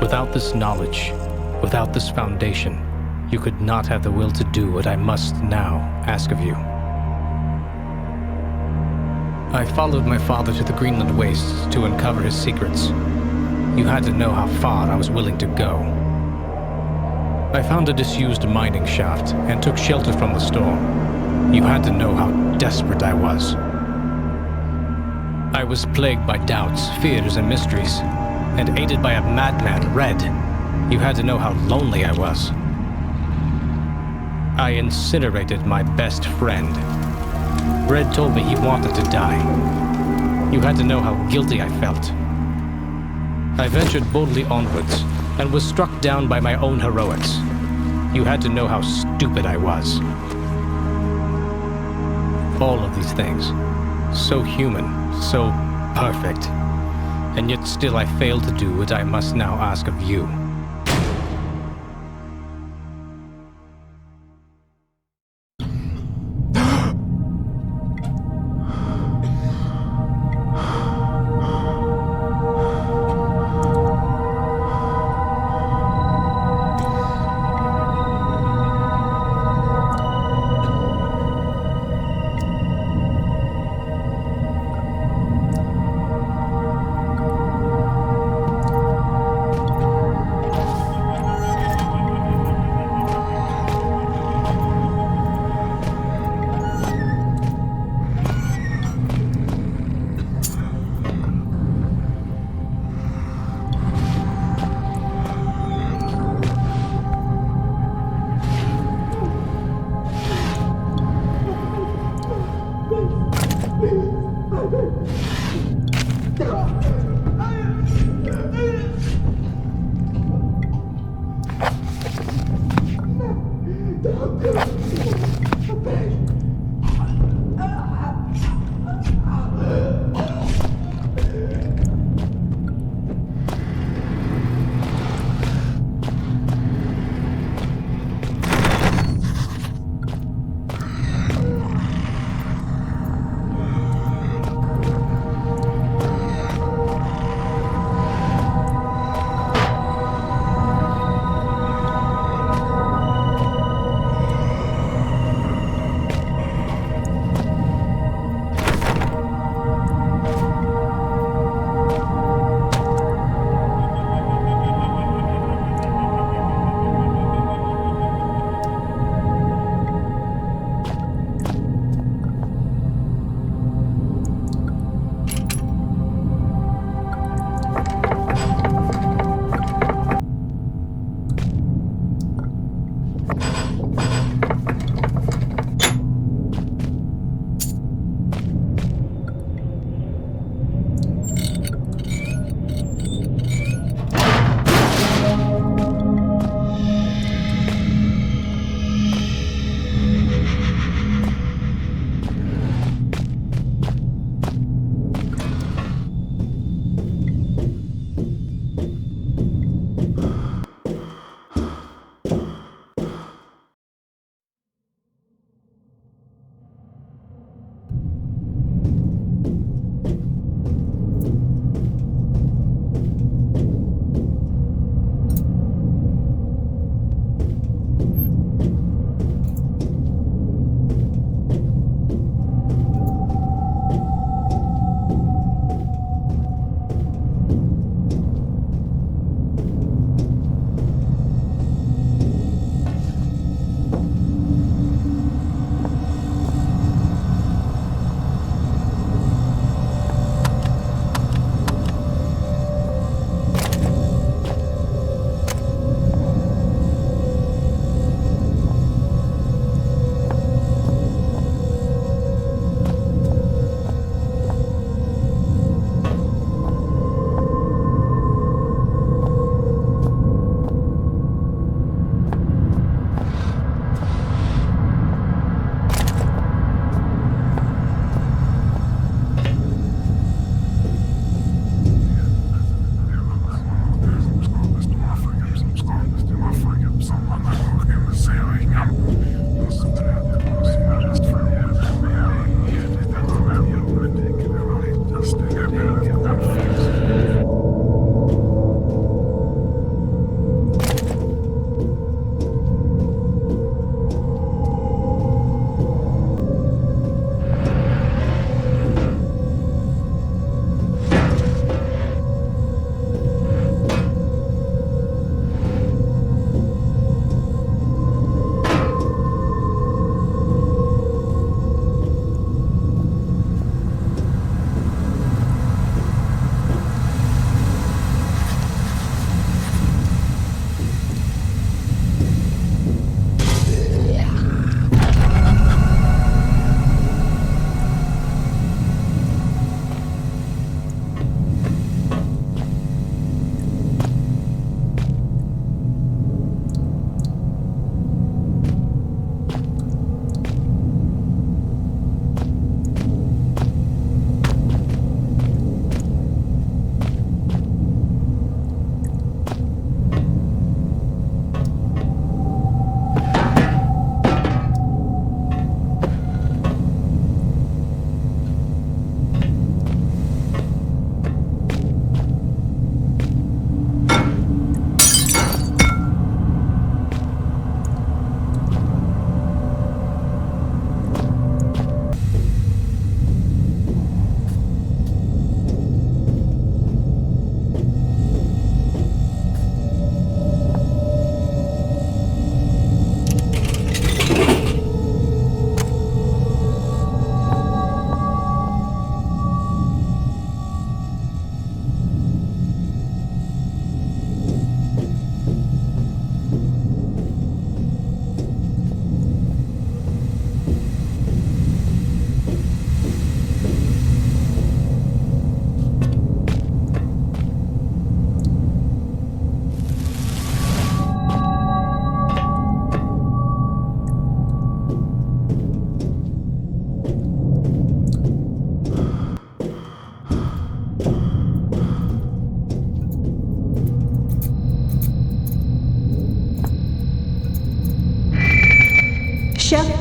Without this knowledge, without this foundation, you could not have the will to do what I must now ask of you. I followed my father to the Greenland wastes to uncover his secrets. You had to know how far I was willing to go. I found a disused mining shaft and took shelter from the storm. You had to know how desperate I was. I was plagued by doubts, fears, and mysteries, and aided by a madman, Red. You had to know how lonely I was. I incinerated my best friend. Red told me he wanted to die. You had to know how guilty I felt. I ventured boldly onwards and was struck down by my own heroics. You had to know how stupid I was. All of these things, so human, so perfect, and yet still I failed to do what I must now ask of you.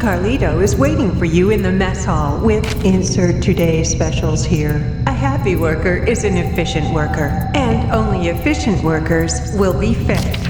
Carlito is waiting for you in the mess hall with insert today's specials here. A happy worker is an efficient worker, and only efficient workers will be fed.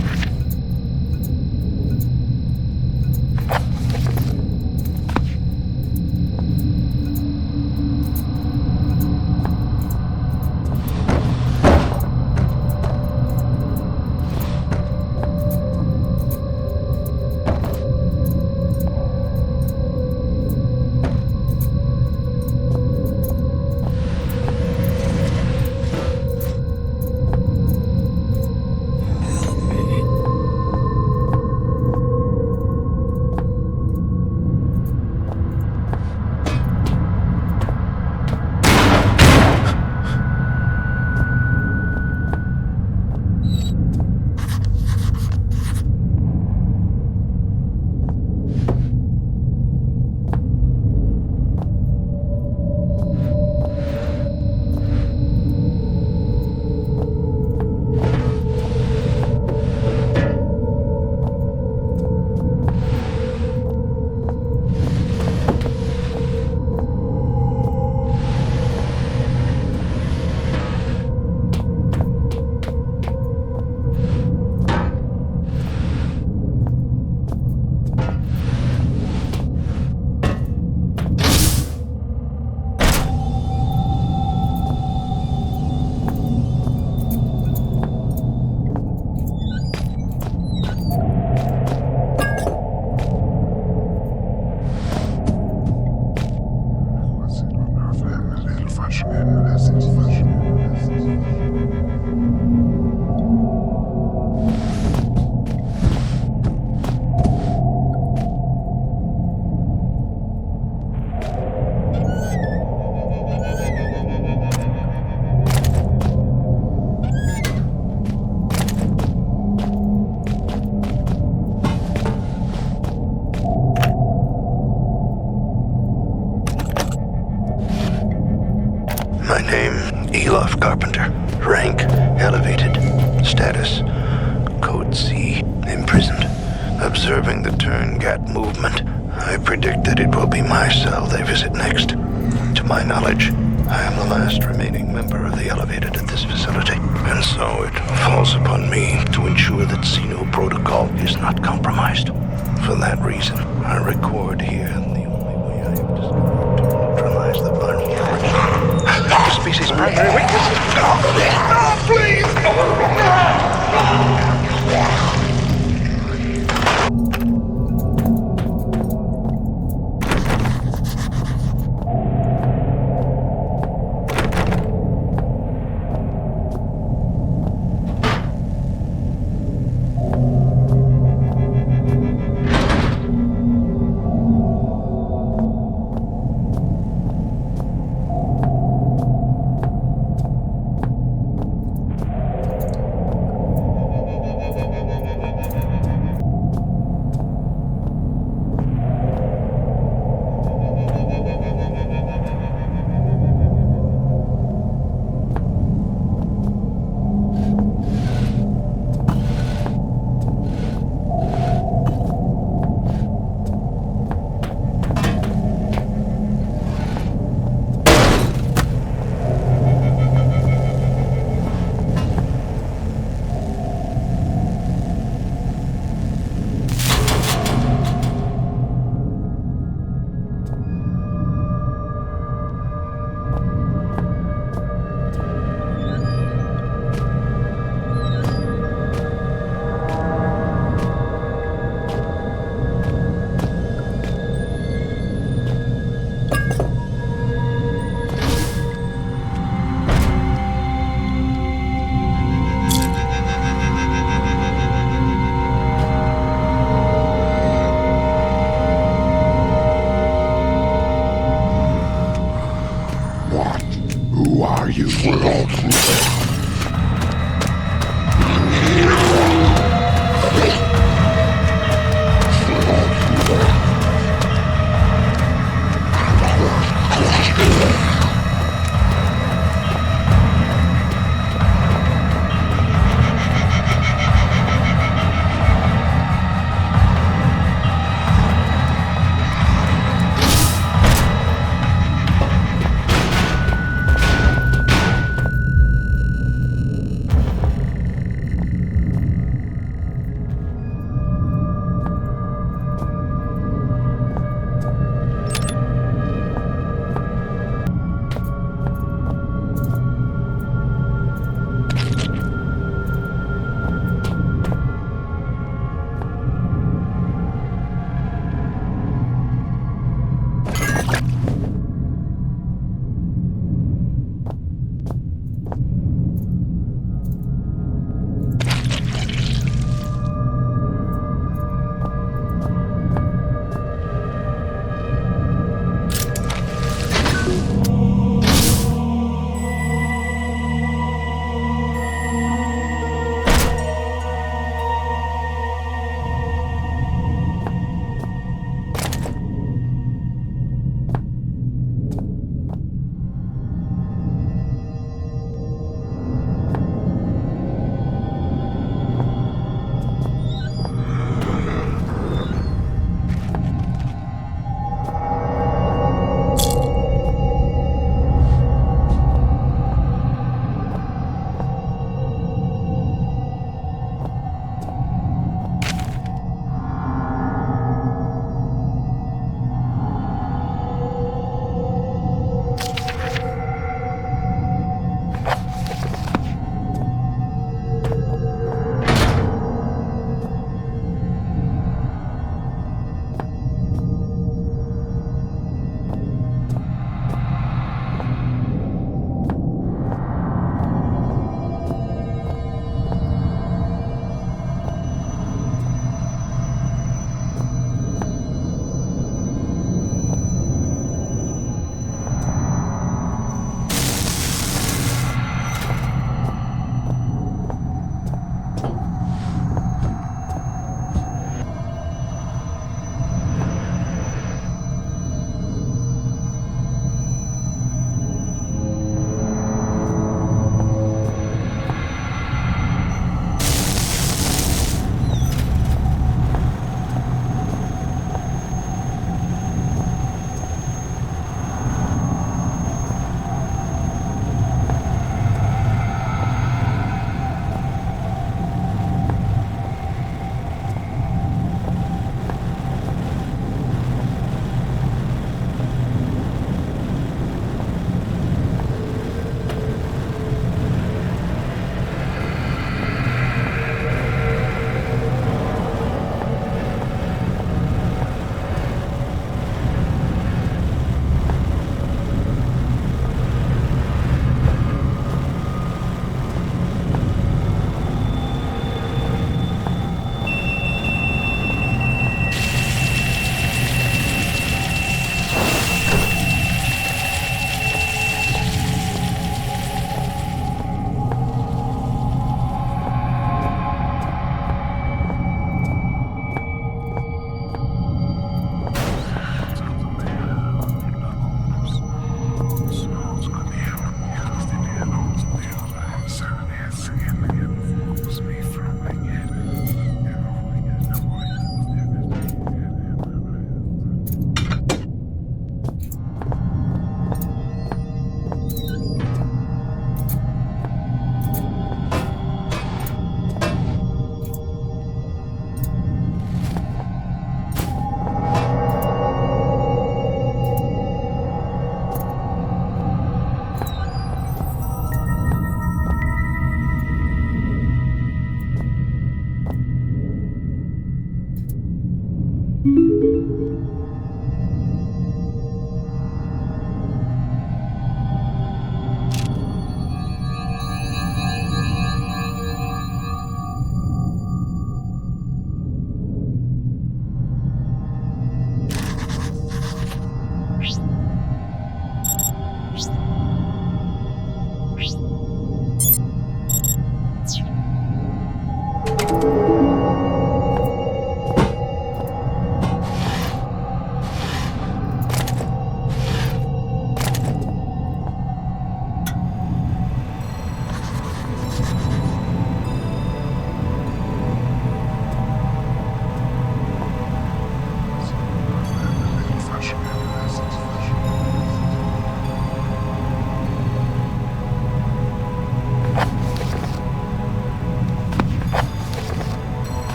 Carpenter. Rank, elevated. Status, Code C, imprisoned. Observing the turn-gat movement, I predict that it will be my cell they visit next. To my knowledge, I am the last remaining member of the elevated at this facility, and so it falls upon me to ensure that Xeno protocol is not compromised. For that reason, I record here the only way I have discovered to neutralize the virus. The species' primary weakness is... No, please! Who are you?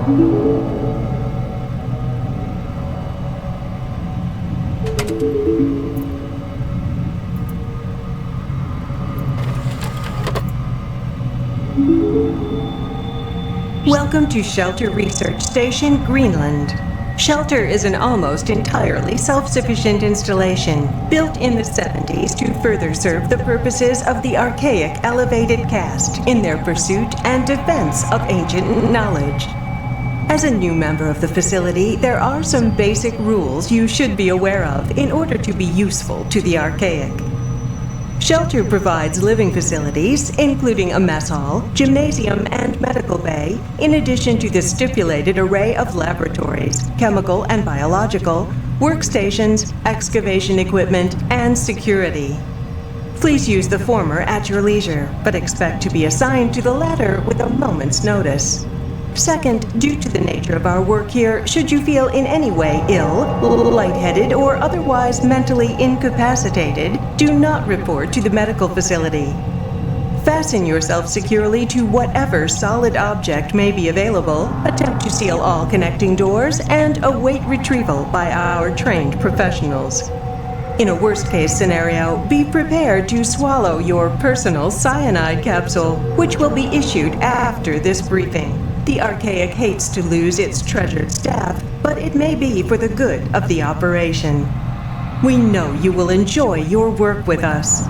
Welcome to Shelter Research Station, Greenland. Shelter is an almost entirely self-sufficient installation built in the 70s to further serve the purposes of the archaic elevated caste in their pursuit and defense of ancient knowledge. As a new member of the facility, there are some basic rules you should be aware of in order to be useful to the archaic. Shelter provides living facilities, including a mess hall, gymnasium, and medical bay, in addition to the stipulated array of laboratories, chemical and biological, workstations, excavation equipment, and security. Please use the former at your leisure, but expect to be assigned to the latter with a moment's notice. Second, due to the nature of our work here, should you feel in any way ill, lightheaded, or otherwise mentally incapacitated, do not report to the medical facility. Fasten yourself securely to whatever solid object may be available, attempt to seal all connecting doors, and await retrieval by our trained professionals. In a worst-case scenario, be prepared to swallow your personal cyanide capsule, which will be issued after this briefing. The Archaic hates to lose its treasured staff, but it may be for the good of the operation. We know you will enjoy your work with us.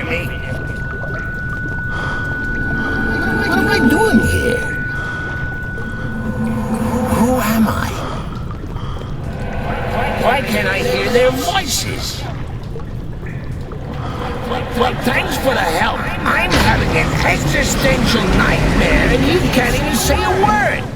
hear me? What am I doing here? Who am I? Why can't I hear their voices? Well, thanks for the help. I'm having an existential nightmare and you can't even say a word.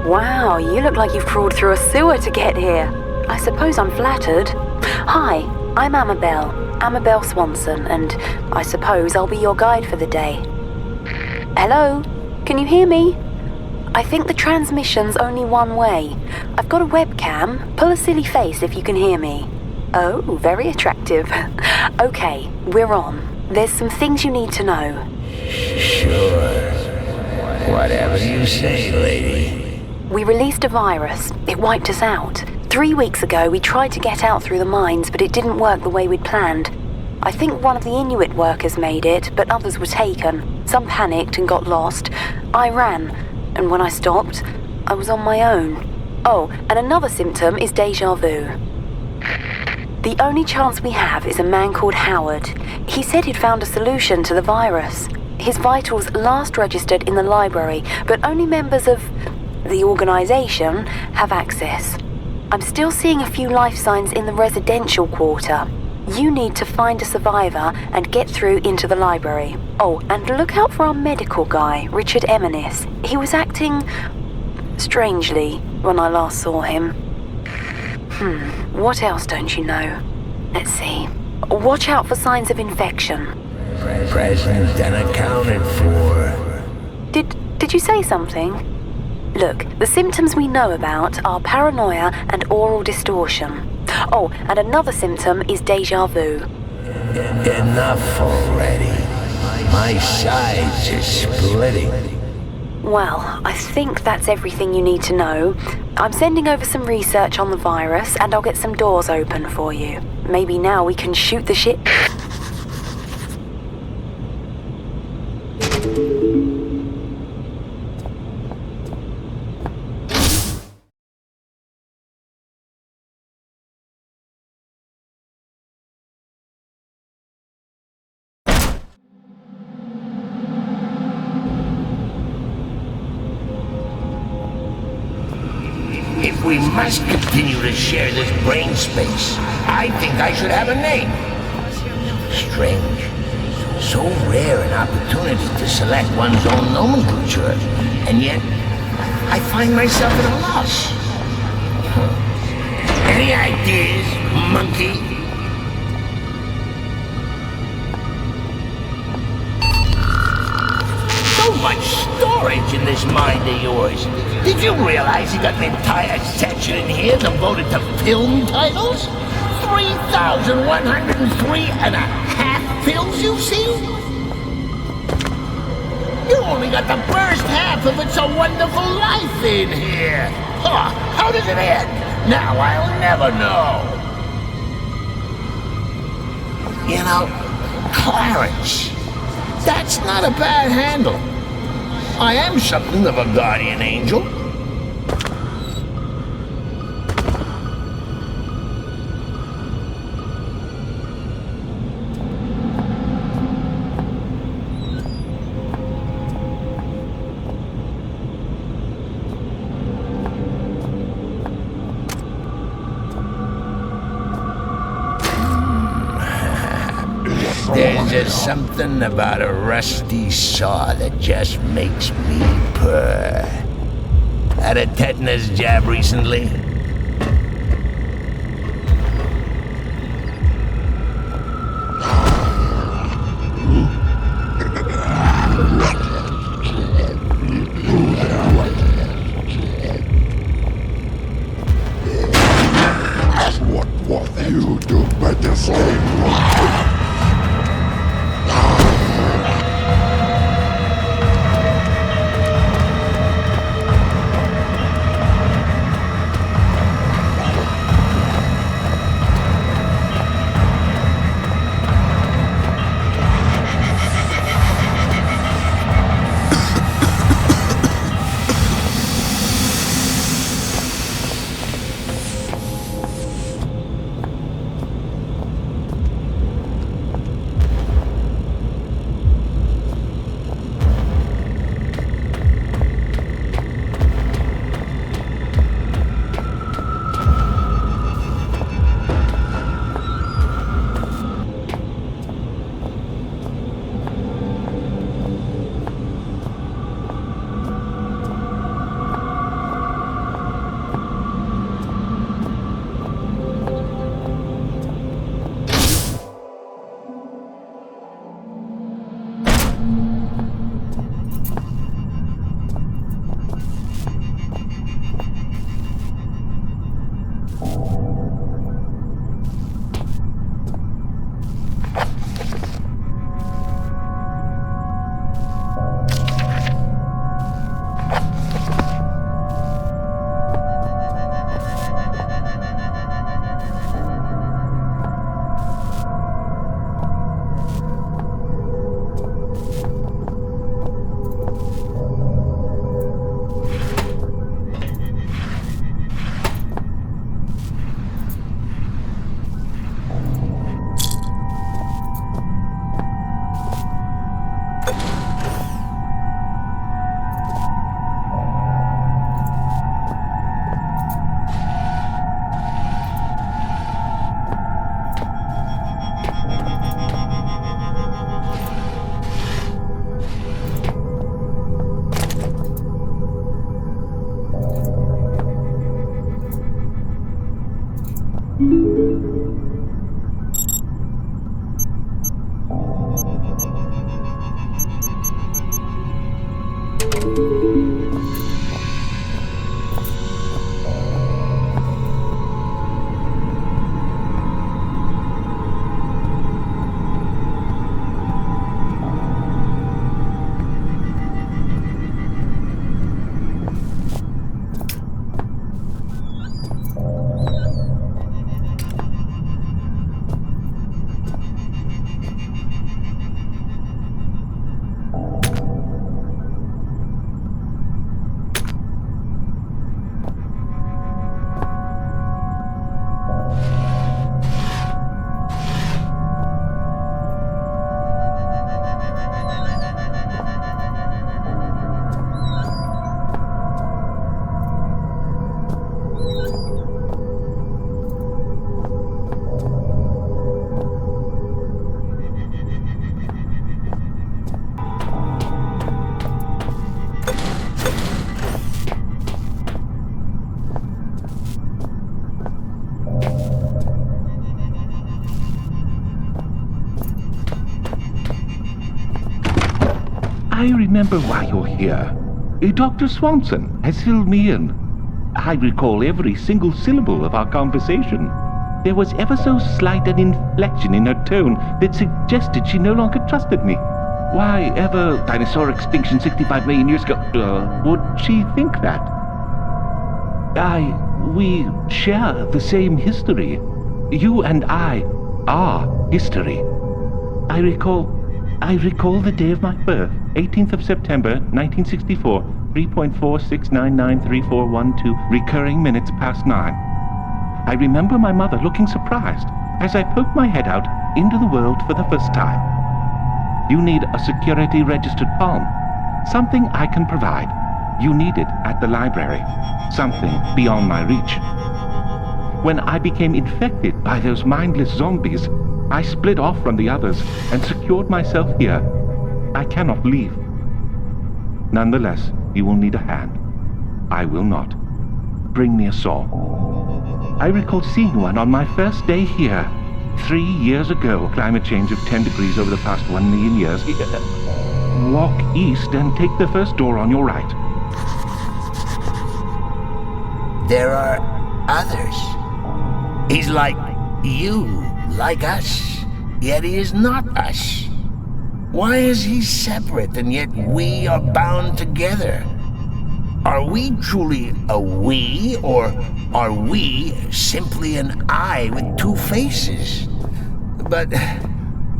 Wow, you look like you've crawled through a sewer to get here. I suppose I'm flattered. Hi, I'm Amabel Swanson, and I suppose I'll be your guide for the day. Hello? Can you hear me? I think the transmission's only one way. I've got a webcam. Pull a silly face if you can hear me. Oh, very attractive. Okay, we're on. There's some things you need to know. Sure. Whatever you say, lady. We released a virus. It wiped us out. 3 weeks ago, we tried to get out through the mines, but it didn't work the way we'd planned. I think one of the Inuit workers made it, but others were taken. Some panicked and got lost. I ran, and when I stopped, I was on my own. Oh, and another symptom is déjà vu. The only chance we have is a man called Howard. He said he'd found a solution to the virus. His vitals last registered in the library, but only members of the organization, have access. I'm still seeing a few life signs in the residential quarter. You need to find a survivor and get through into the library. Oh, and look out for our medical guy, Richard Eminis. He was acting strangely when I last saw him. What else don't you know? Let's see. Watch out for signs of infection. Present and accounted for. Did you say something? Look, the symptoms we know about are paranoia and oral distortion. Oh, and another symptom is deja vu. Enough already. My sides are splitting. Well, I think that's everything you need to know. I'm sending over some research on the virus, and I'll get some doors open for you. Maybe now we can shoot the shit. If we must continue to share this brain space, I think I should have a name. Strange. So rare an opportunity to select one's own nomenclature, and yet I find myself at a loss. Any ideas, monkey? So much storage in this mind of yours. Did you realize you got an entire section in here devoted to film titles? 3,103 and a half films you've seen? You only got the first half of It's a Wonderful Life in here. Huh, how does it end? Now I'll never know. You know, Clarence, that's not a bad handle. I am something of a guardian angel. There's just something about a rusty saw that just makes me purr. Had a tetanus jab recently? What you do better stay. I remember why you're here. Dr. Swanson has filled me in. I recall every single syllable of our conversation. There was ever so slight an inflection in her tone that suggested she no longer trusted me. Why ever dinosaur extinction 65 million years ago would she think that? We share the same history. You and I are history. I recall the day of my birth, 18th of September, 1964, 3.46993412, recurring minutes past 9. I remember my mother looking surprised as I poked my head out into the world for the first time. You need a security-registered palm. Something I can provide. You need it at the library. Something beyond my reach. When I became infected by those mindless zombies, I split off from the others and secured myself here. I cannot leave. Nonetheless, you will need a hand. I will not. Bring me a saw. I recall seeing one on my first day here, 3 years ago. Climate change of 10 degrees over the past 1 million years. Walk east and take the first door on your right. There are others. He's like you, like us, yet he is not us. Why is he separate and yet we are bound together? Are we truly a we, or are we simply an I with two faces? But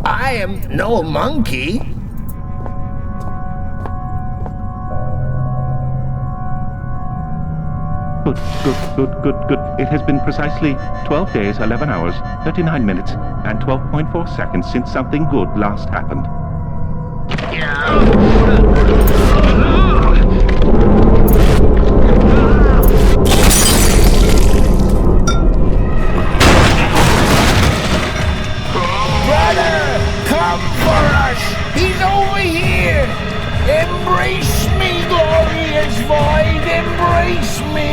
I am no monkey. Good. It has been precisely 12 days, 11 hours, 39 minutes, and 12.4 seconds since something good last happened. Brother, come for us! He's over here! Embrace me, glorious void! Embrace me!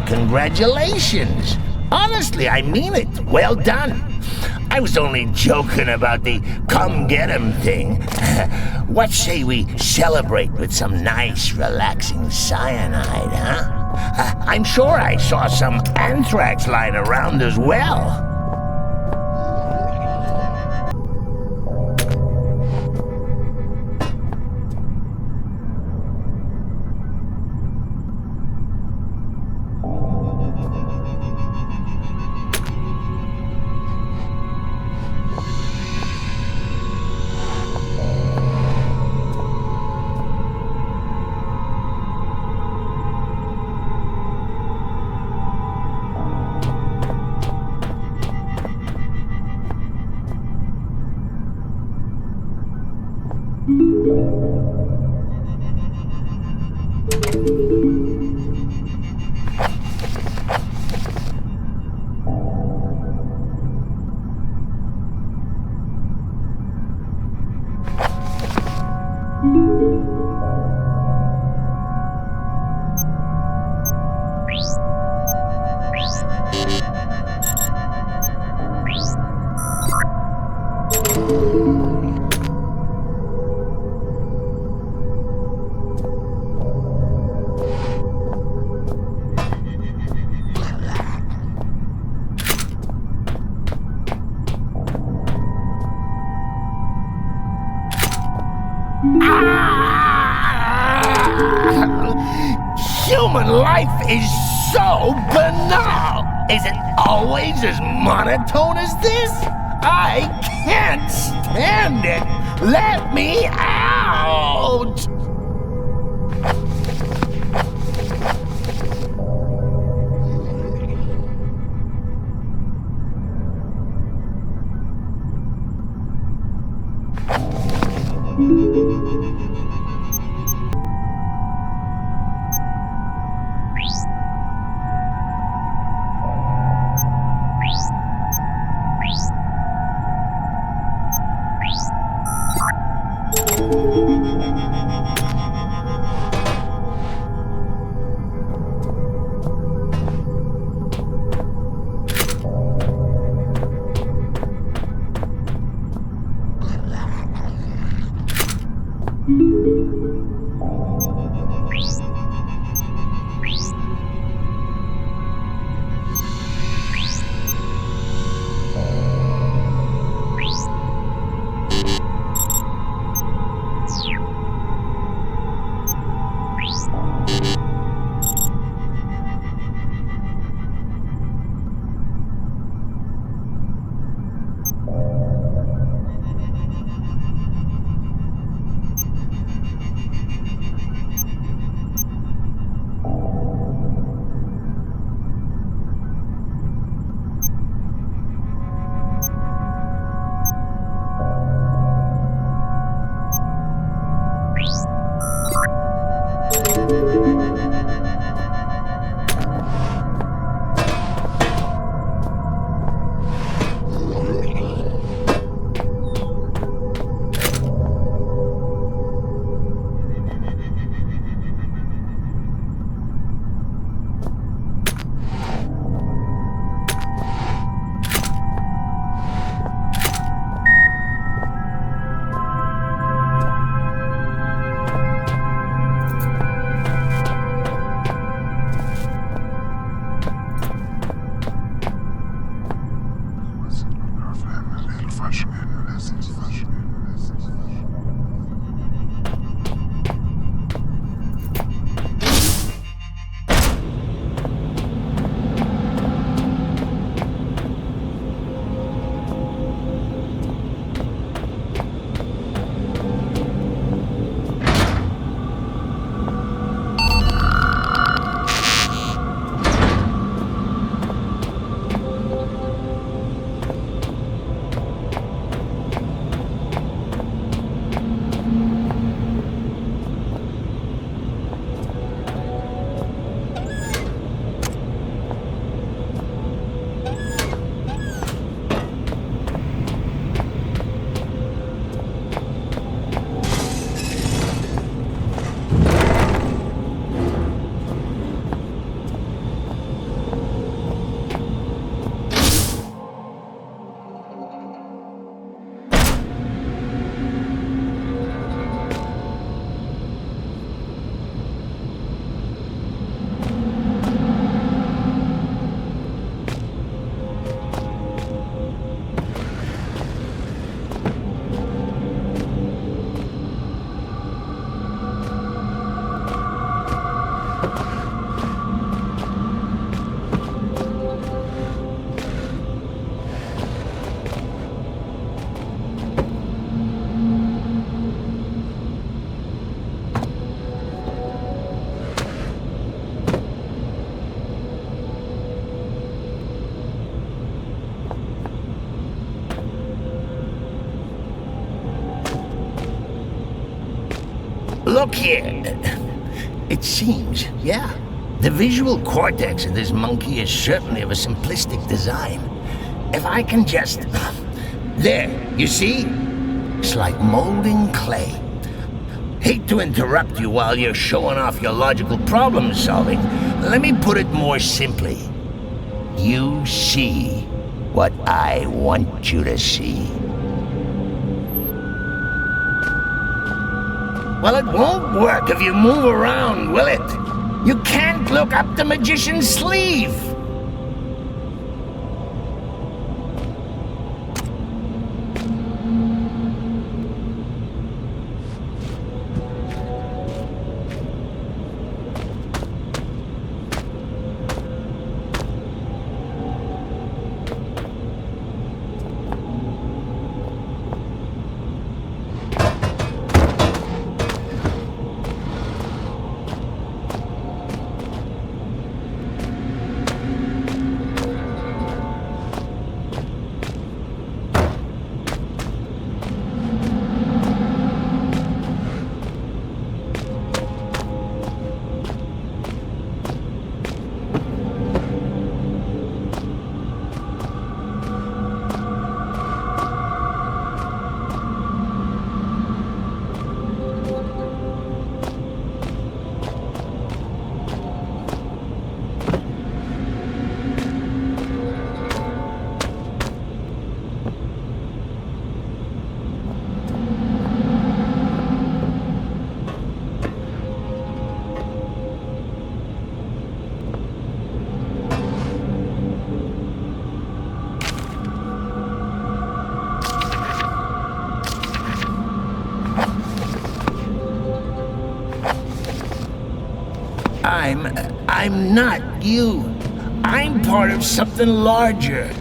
congratulations. Honestly, I mean it. Well done. I was only joking about the come get 'em thing. What say we celebrate with some nice, relaxing cyanide, huh? I'm sure I saw some anthrax lying around as well. Human life is so banal. Is it always as monotone as this? I can't stand it. Let me out. Look here. It seems, yeah. The visual cortex of this monkey is certainly of a simplistic design. If I can just... There, you see? It's like molding clay. Hate to interrupt you while you're showing off your logical problem solving. Let me put it more simply. You see what I want you to see. Well, it won't work if you move around, will it? You can't look up the magician's sleeve. I'm not you. I'm part of something larger.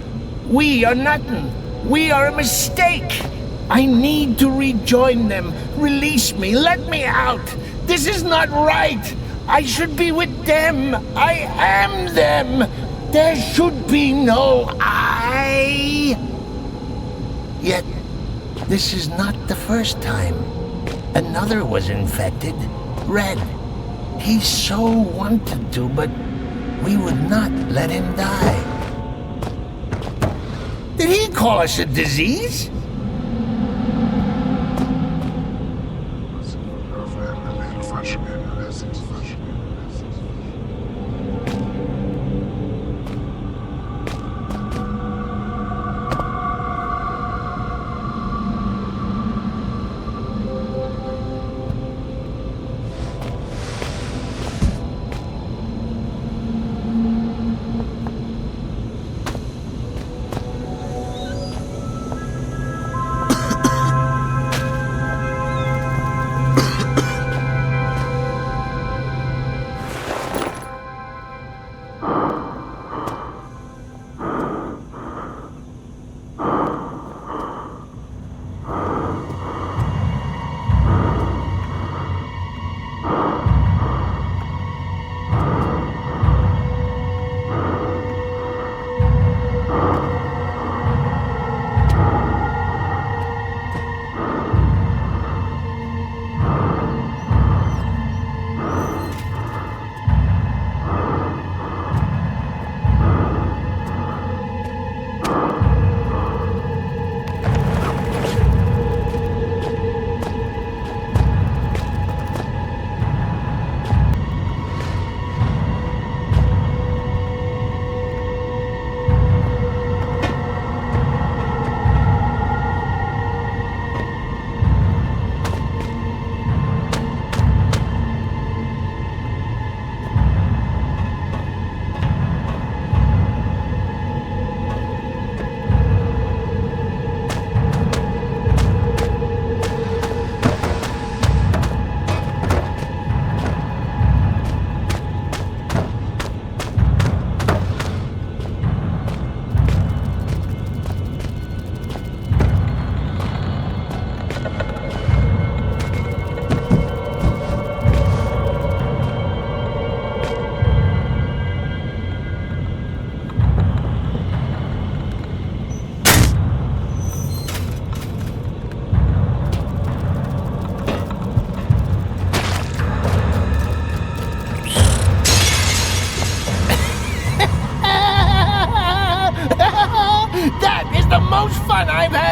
We are nothing. We are a mistake. I need to rejoin them. Release me. Let me out. This is not right. I should be with them. I am them. There should be no I. Yet, this is not the first time. Another was infected. Red. He so wanted to, but we would not let him die. Did he call us a disease?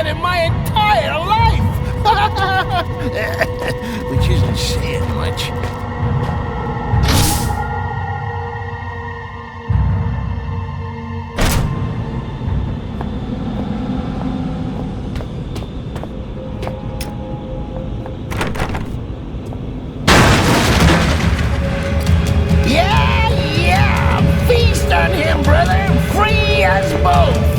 had in my entire life! Which isn't saying much. Yeah! Feast on him, brother! Free us both!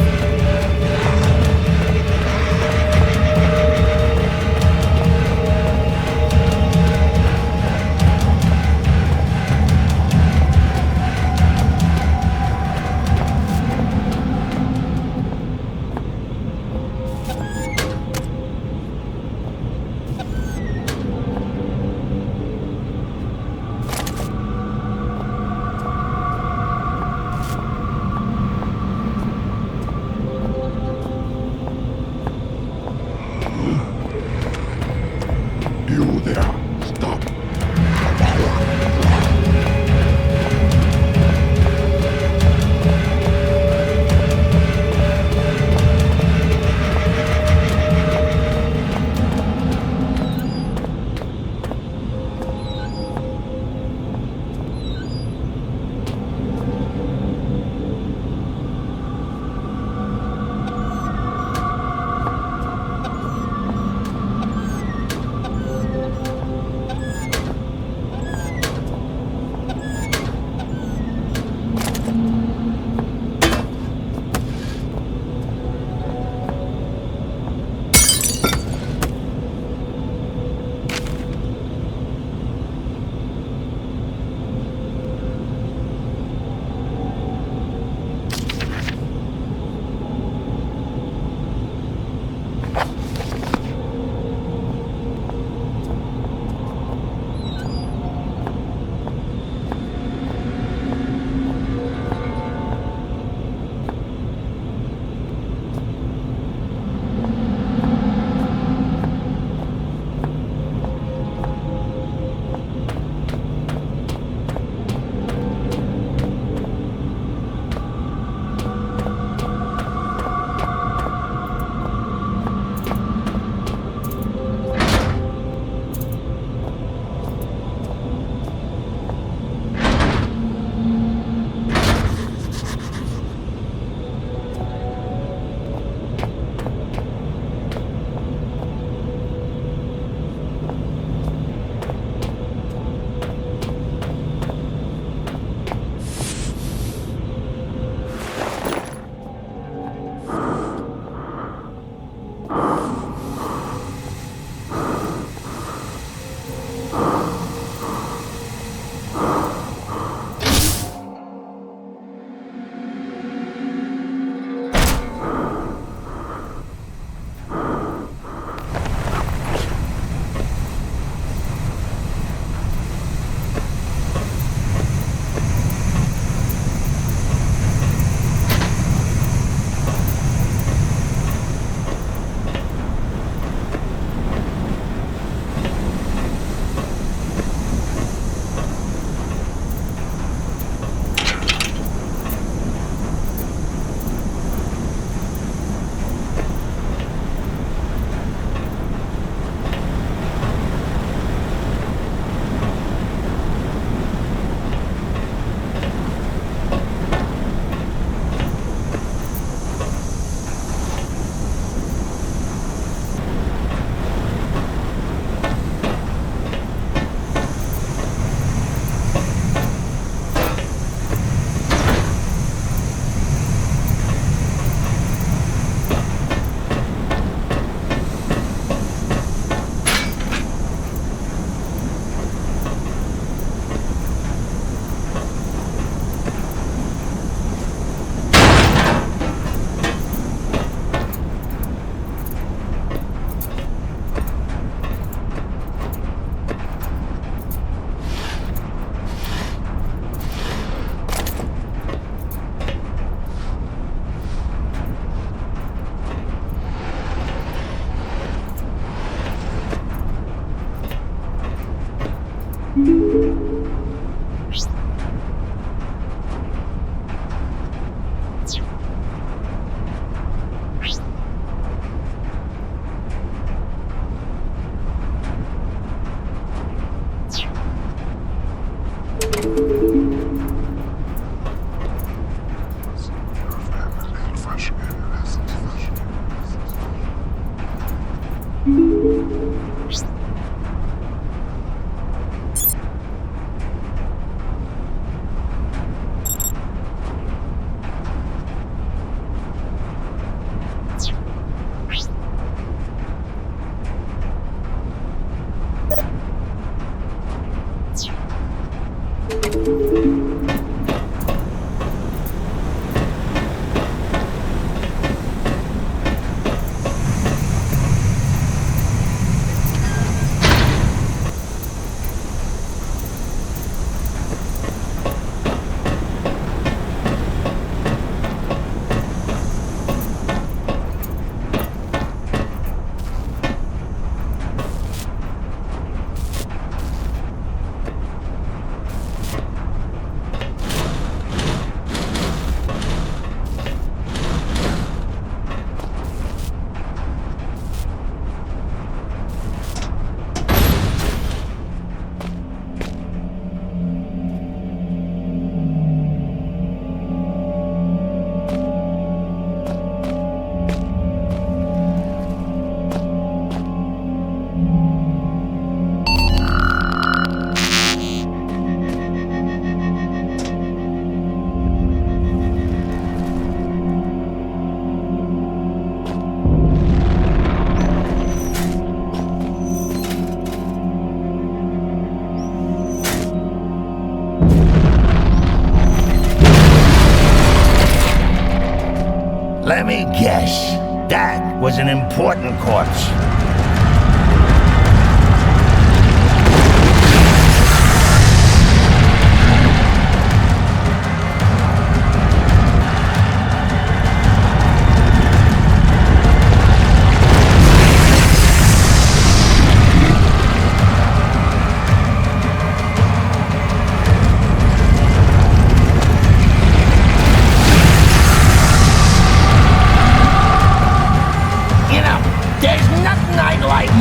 Let me guess. That was an important corpse.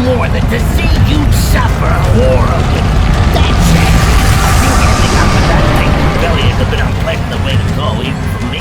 More than to see you suffer horribly. That's it. I think ending up with that thing really is a bit unpleasant the way to go, even for me.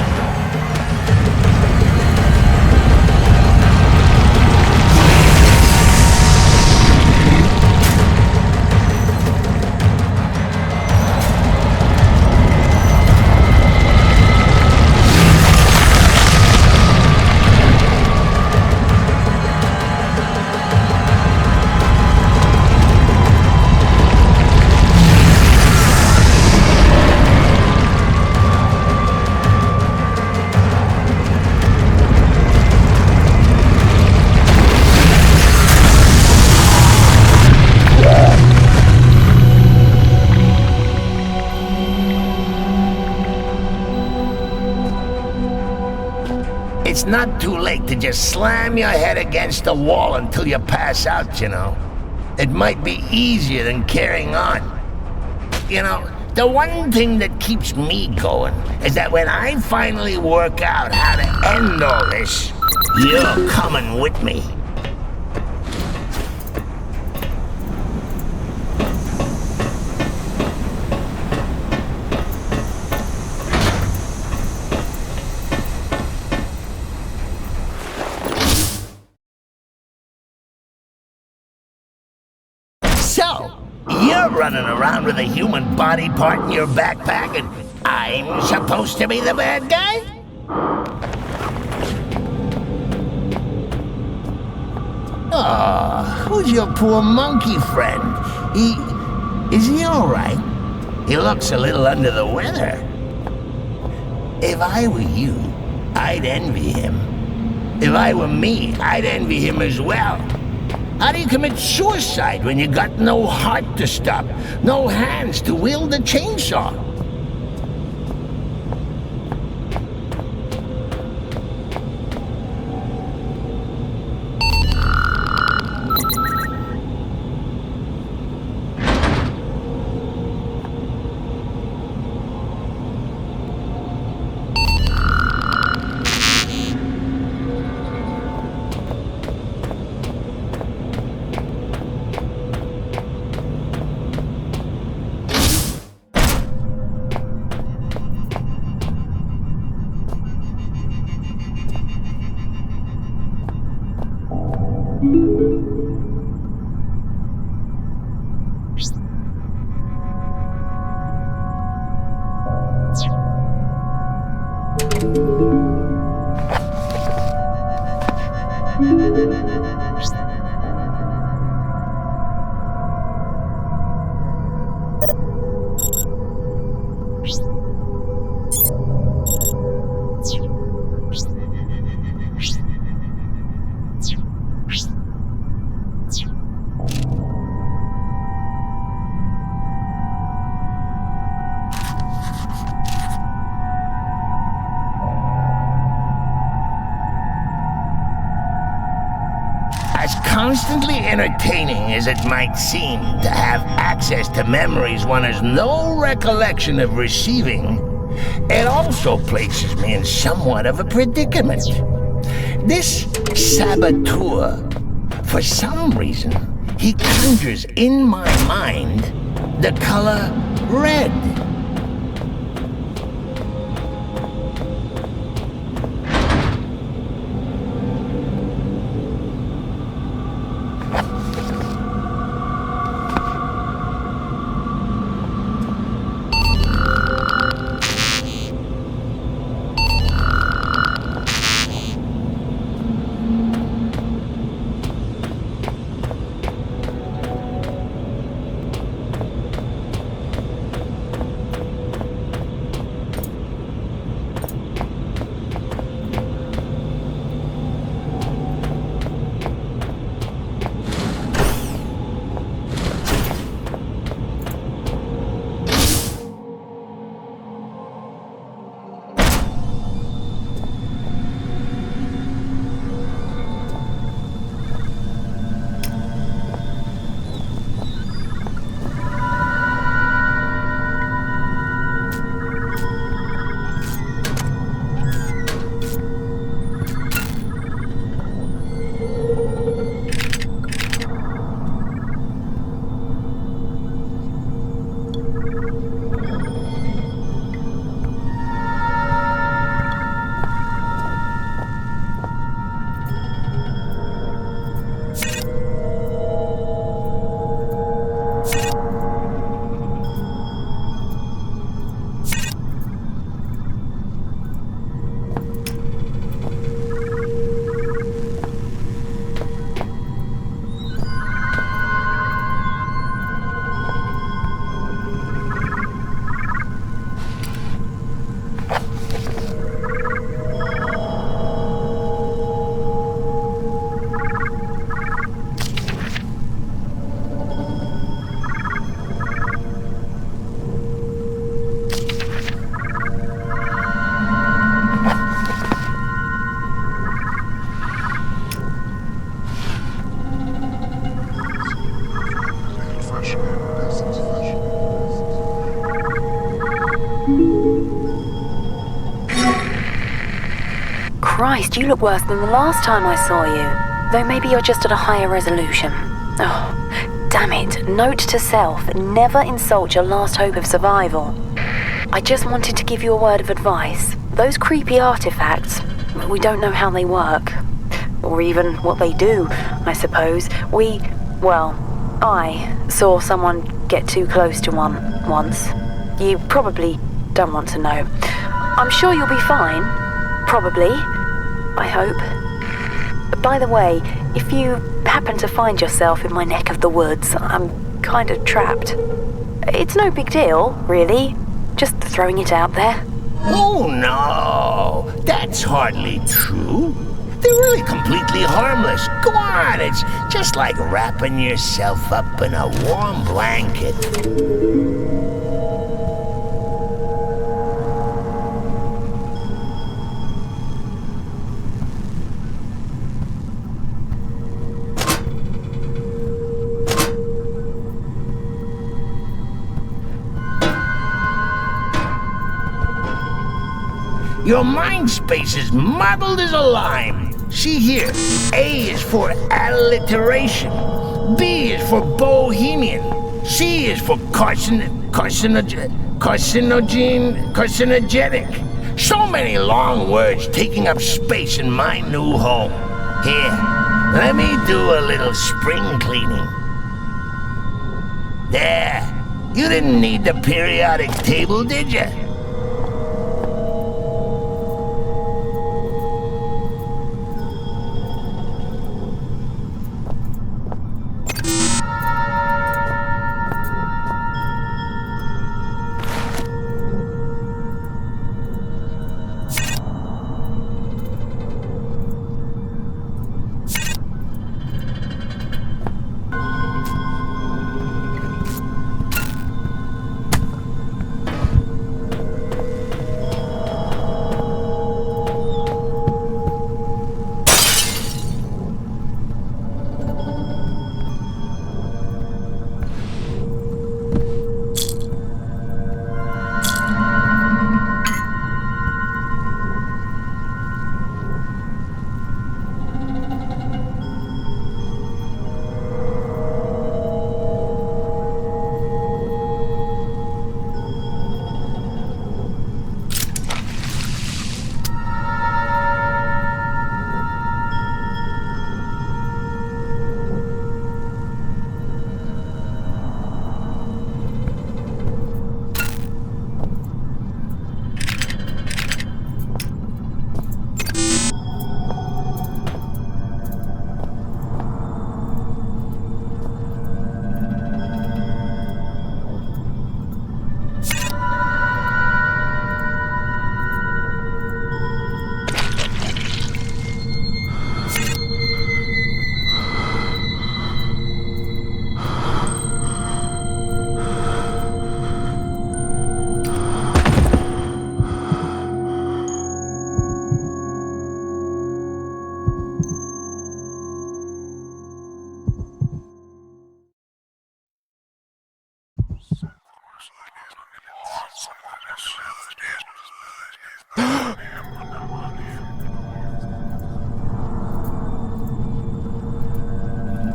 It's not too late to just slam your head against the wall until you pass out, you know. It might be easier than carrying on. You know, the one thing that keeps me going is that when I finally work out how to end all this, you're coming with me. So, you're running around with a human body part in your backpack and I'm supposed to be the bad guy? Oh, who's your poor monkey friend? Is he all right? He looks a little under the weather. If I were you, I'd envy him. If I were me, I'd envy him as well. How do you commit suicide when you got no heart to stop, no hands to wield the chainsaw? constantly entertaining as it might seem to have access to memories one has no recollection of receiving, it also places me in somewhat of a predicament. This saboteur, for some reason, he conjures in my mind the color red. Christ, you look worse than the last time I saw you. Though maybe you're just at a higher resolution. Oh, damn it. Note to self, never insult your last hope of survival. I just wanted to give you a word of advice. Those creepy artifacts, we don't know how they work. Or even what they do, I suppose. I saw someone get too close to one once. You probably don't want to know. I'm sure you'll be fine. Probably. I hope. By the way, if you happen to find yourself in my neck of the woods, I'm kind of trapped. It's no big deal, really. Just throwing it out there. Oh no, that's hardly true. They're really completely harmless. Go on, it's just like wrapping yourself up in a warm blanket. Your mind space is muddled as a lime. See here, A is for alliteration, B is for bohemian, C is for carcinogenic. So many long words taking up space in my new home. Here, let me do a little spring cleaning. There, you didn't need the periodic table, did you?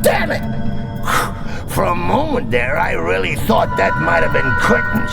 Damn it! For a moment there, I really thought that might have been curtains.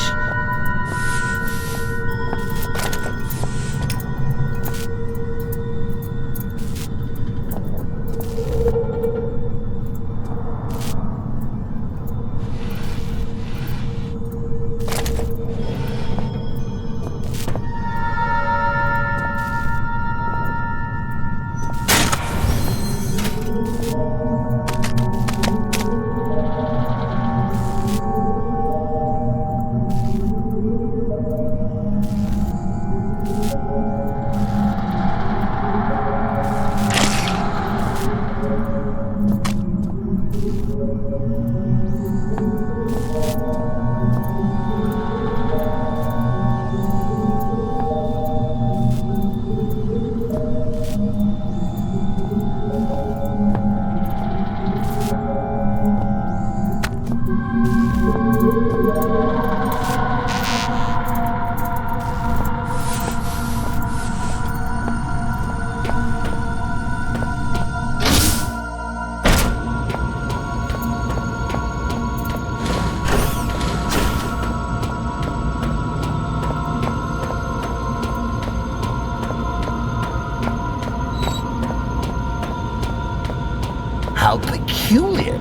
How peculiar.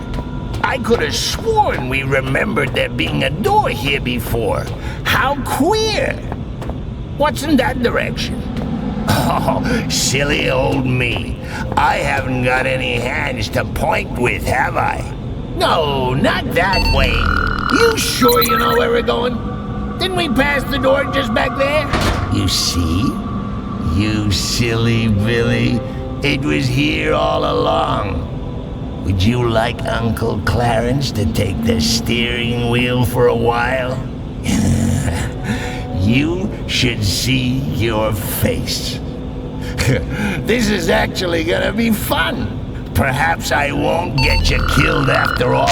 I could have sworn we remembered there being a door here before. How queer. What's in that direction? Oh, silly old me. I haven't got any hands to point with, have I? No, not that way. You sure you know where we're going? Didn't we pass the door just back there? You see? You silly Billy. It was here all along. Would you like Uncle Clarence to take the steering wheel for a while? You should see your face. This is actually gonna be fun. Perhaps I won't get you killed after all.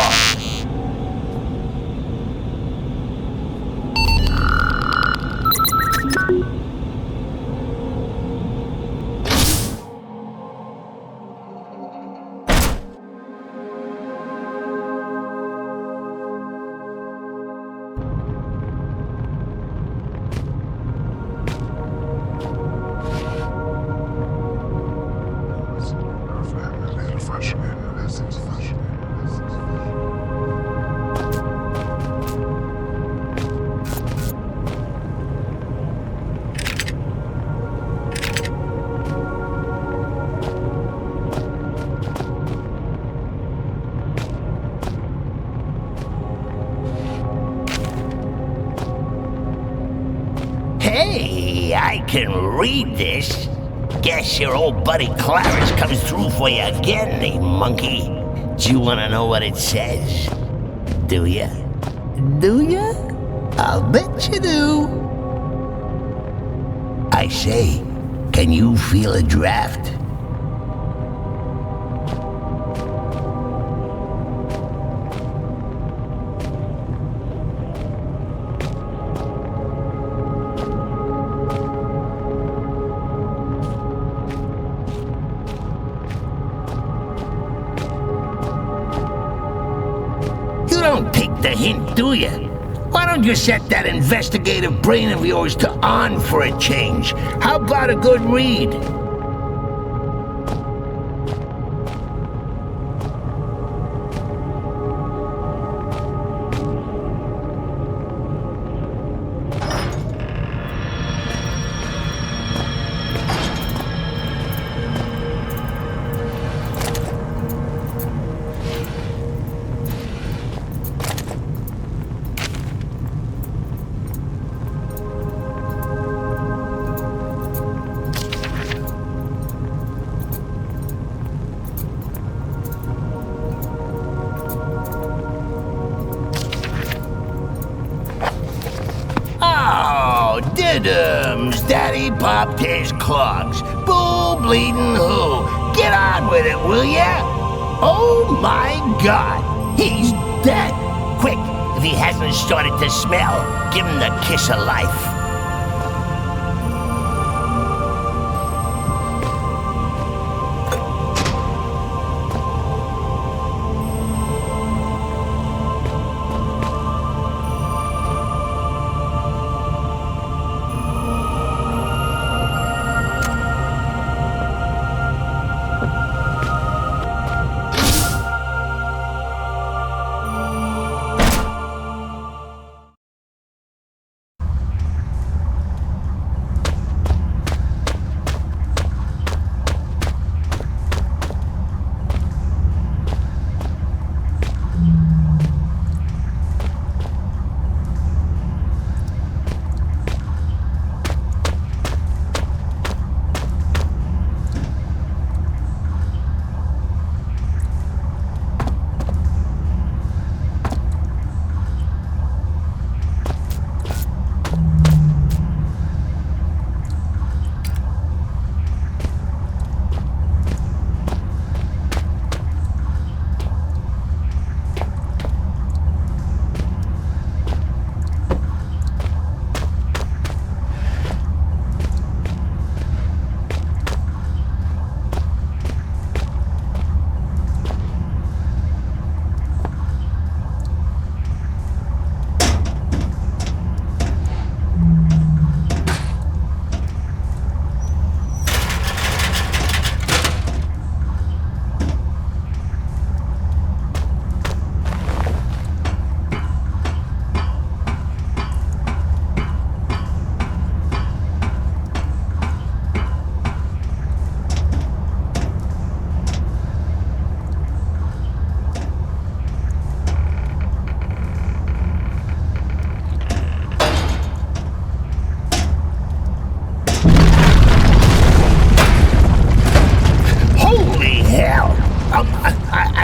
Hey, I can read this. Guess your old buddy Clarence comes through for you again, eh, monkey? Do you want to know what it says? Do ya? Do ya? I'll bet you do. I say, can you feel a draft? Don't take the hint, do you? Why don't you set that investigative brain of yours to on for a change? How about a good read? Diddums, Daddy popped his clogs. Bull bleeding who? Get on with it, will ya? Oh my God, he's dead. Quick, if he hasn't started to smell, give him the kiss of life.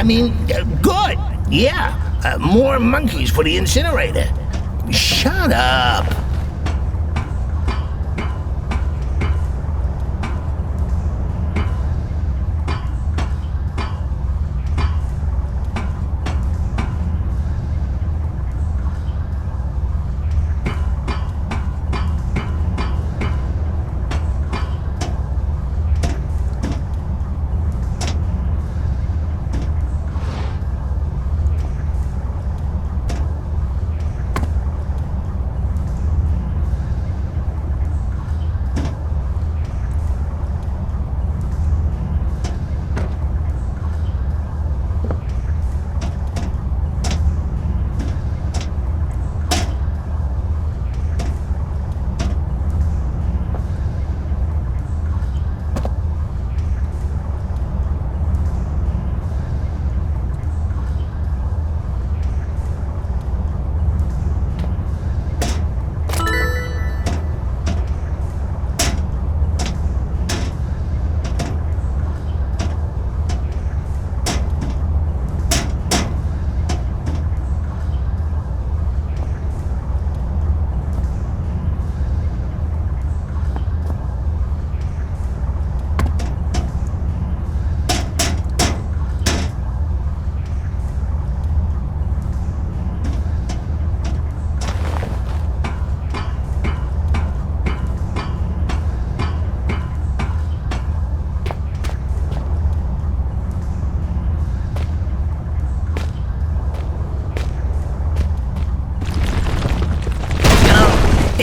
I mean, good. Yeah, more monkeys for the incinerator. Shut up.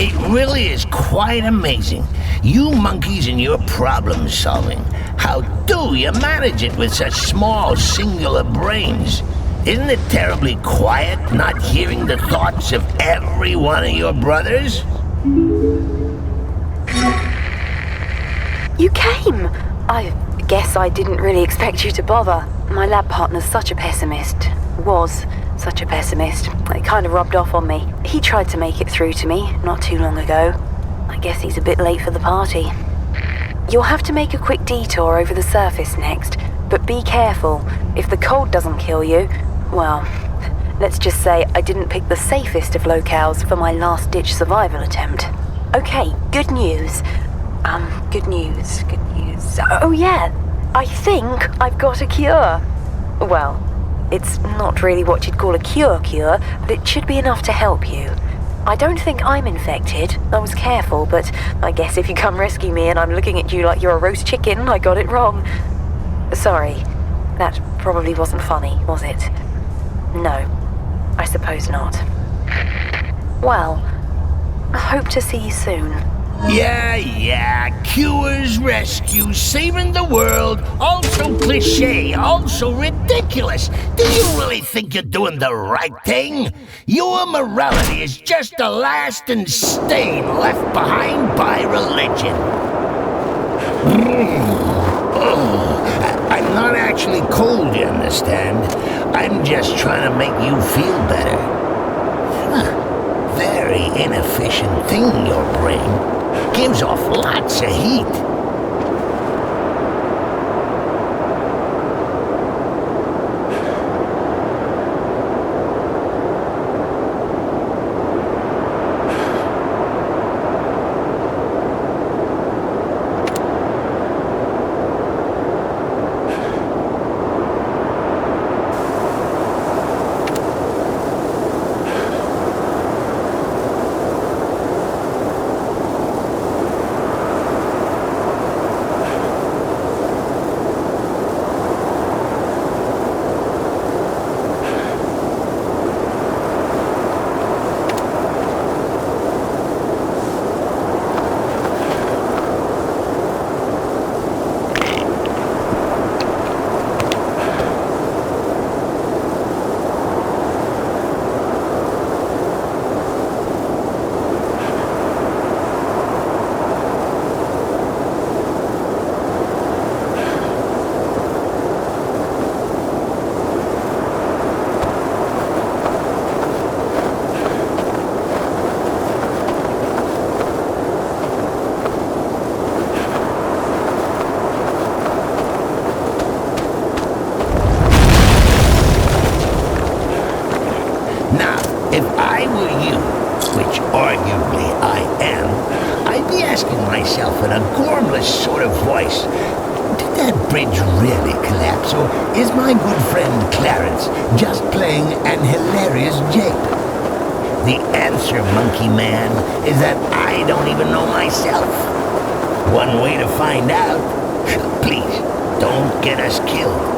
It really is quite amazing. You monkeys and your problem solving. How do you manage it with such small, singular brains? Isn't it terribly quiet, not hearing the thoughts of every one of your brothers? You came! I guess I didn't really expect you to bother. My lab partner's such a pessimist. Was such a pessimist. It kind of rubbed off on me. He tried to make it through to me not too long ago. I guess he's a bit late for the party. You'll have to make a quick detour over the surface next, but be careful. If the cold doesn't kill you, well, let's just say I didn't pick the safest of locales for my last-ditch survival attempt. Okay, good news. Good news. Oh yeah, I think I've got a cure. Well, it's not really what you'd call a cure, but it should be enough to help you. I don't think I'm infected. I was careful, but I guess if you come rescue me and I'm looking at you like you're a roast chicken, I got it wrong. Sorry, that probably wasn't funny, was it? No, I suppose not. Well, I hope to see you soon. Yeah, cures, rescues, saving the world, also cliche, also ridiculous. Do you really think you're doing the right thing? Your morality is just a lasting stain left behind by religion. I'm not actually cold, you understand? I'm just trying to make you feel better. Very inefficient thing, your brain. Gives off lots of heat. with a gormless sort of voice. Did that bridge really collapse, or is my good friend Clarence just playing an hilarious jape? The answer, Monkey Man, is that I don't even know myself. One way to find out. Please, don't get us killed.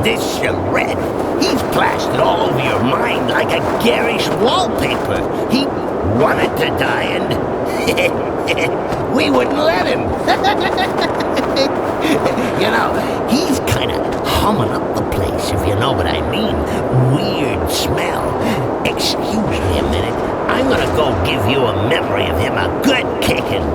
This red, he's plastered all over your mind like a garish wallpaper. He wanted to die and we wouldn't let him. You know, he's kind of humming up the place, if you know what I mean. Weird smell. Excuse me a minute. I'm gonna go give you a memory of him a good kicking.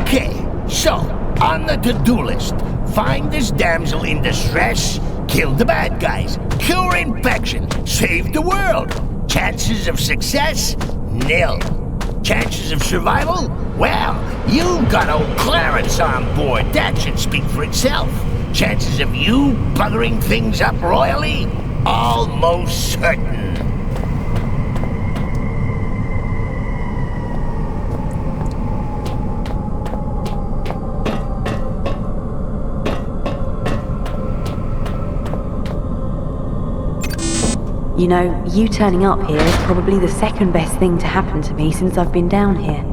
Okay, so, on the to-do list, find this damsel in distress, kill the bad guys, cure infection, save the world. Chances of success? Nil. Chances of survival? Well, you've got old Clarence on board. That should speak for itself. Chances of you buggering things up royally? Almost certain. You know, you turning up here is probably the second best thing to happen to me since I've been down here.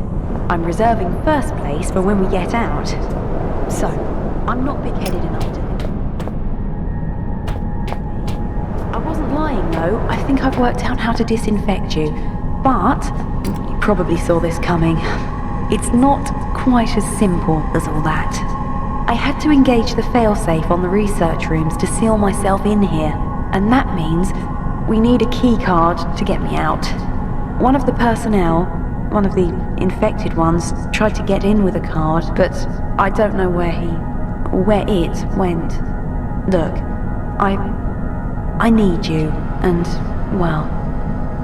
I'm reserving first place for when we get out. So, I'm not big-headed enough to... I wasn't lying, though. I think I've worked out how to disinfect you. But, you probably saw this coming. It's not quite as simple as all that. I had to engage the failsafe on the research rooms to seal myself in here. And that means we need a key card to get me out. One of the personnel, one of the infected ones, tried to get in with a card, but I don't know where it went. Look, I need you, and, well,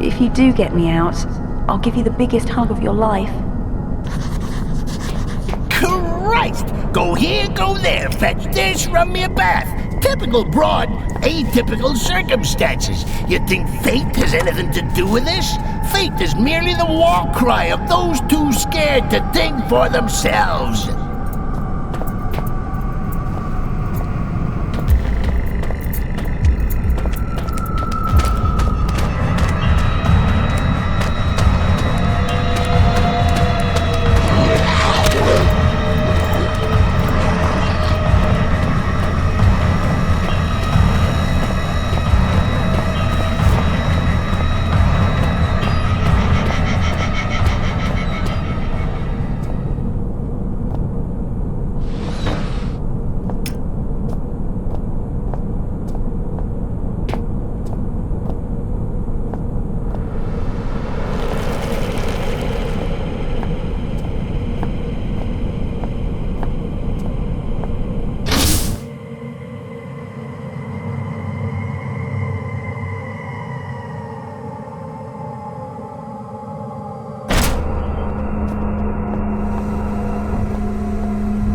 if you do get me out, I'll give you the biggest hug of your life. Christ! Go here, go there, fetch this, run me a bath. Typical broad, atypical circumstances. You think fate has anything to do with this? Fate is merely the war cry of those too scared to think for themselves.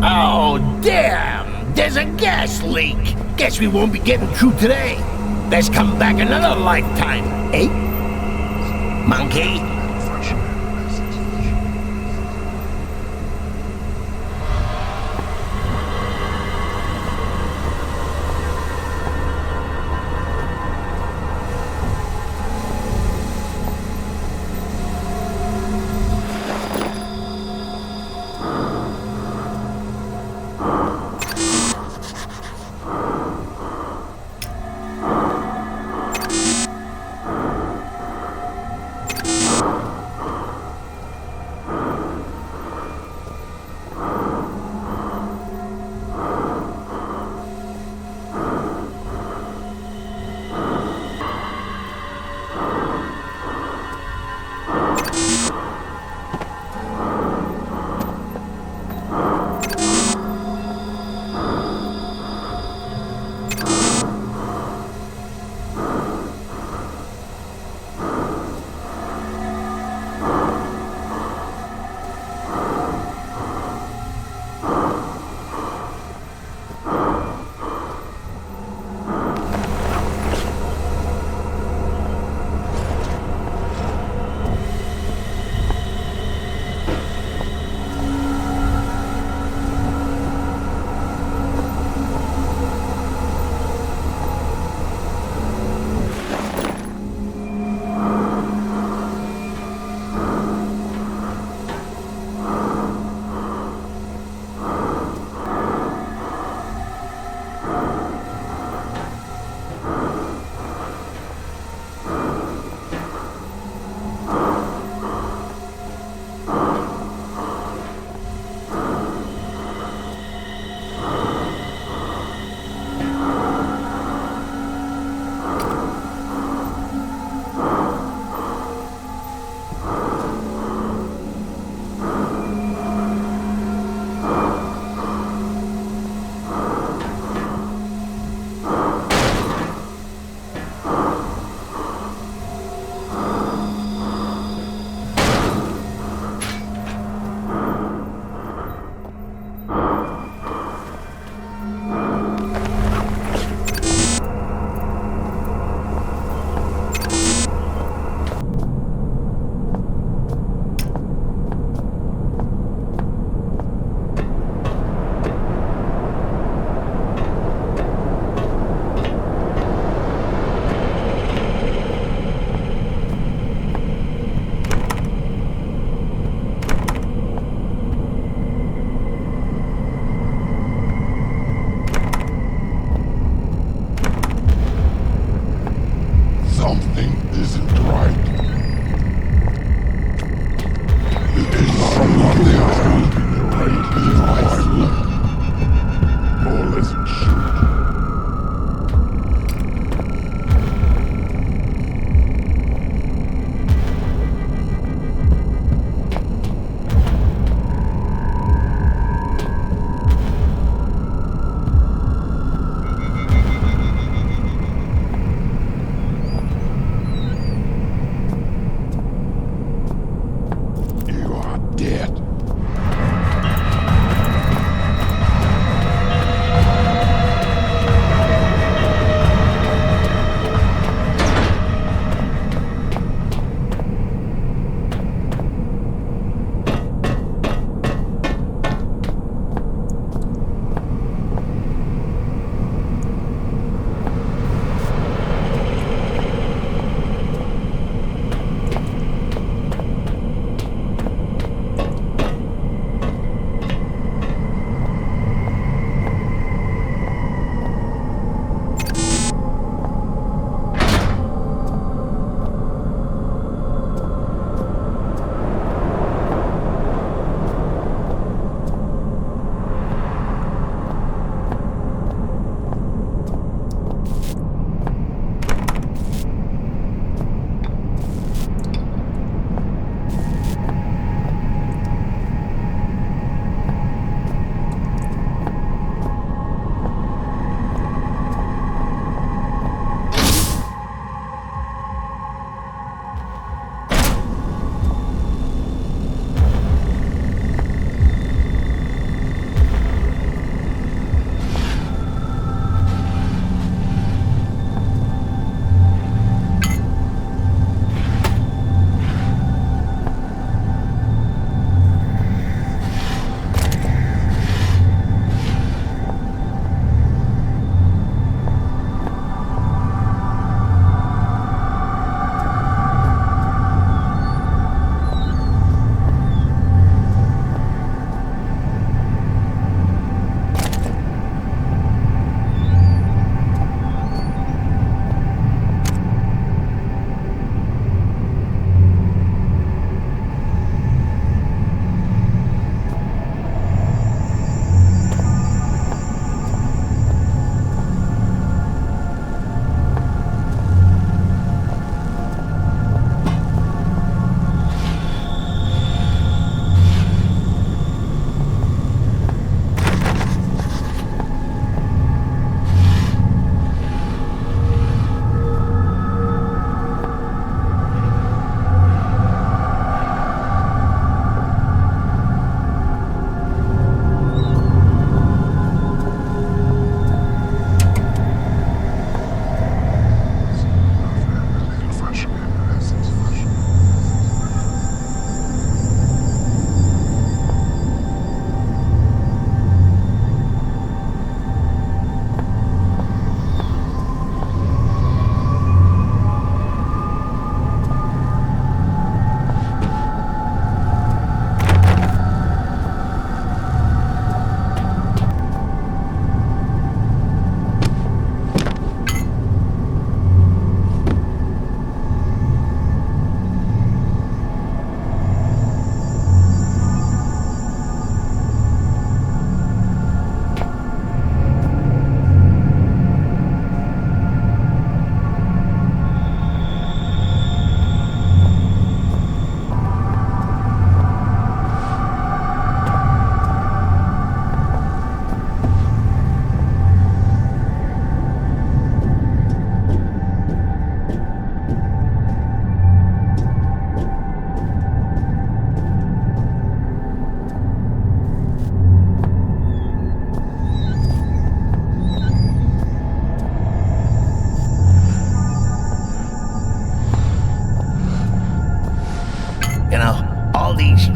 Oh, damn! There's a gas leak! Guess we won't be getting through today. Best come back another lifetime, eh? Monkey?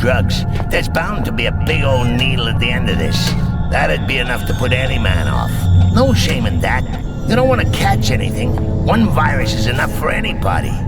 drugs, there's bound to be a big old needle at the end of this. That'd be enough to put any man off. No shame in that. You don't want to catch anything. One virus is enough for anybody.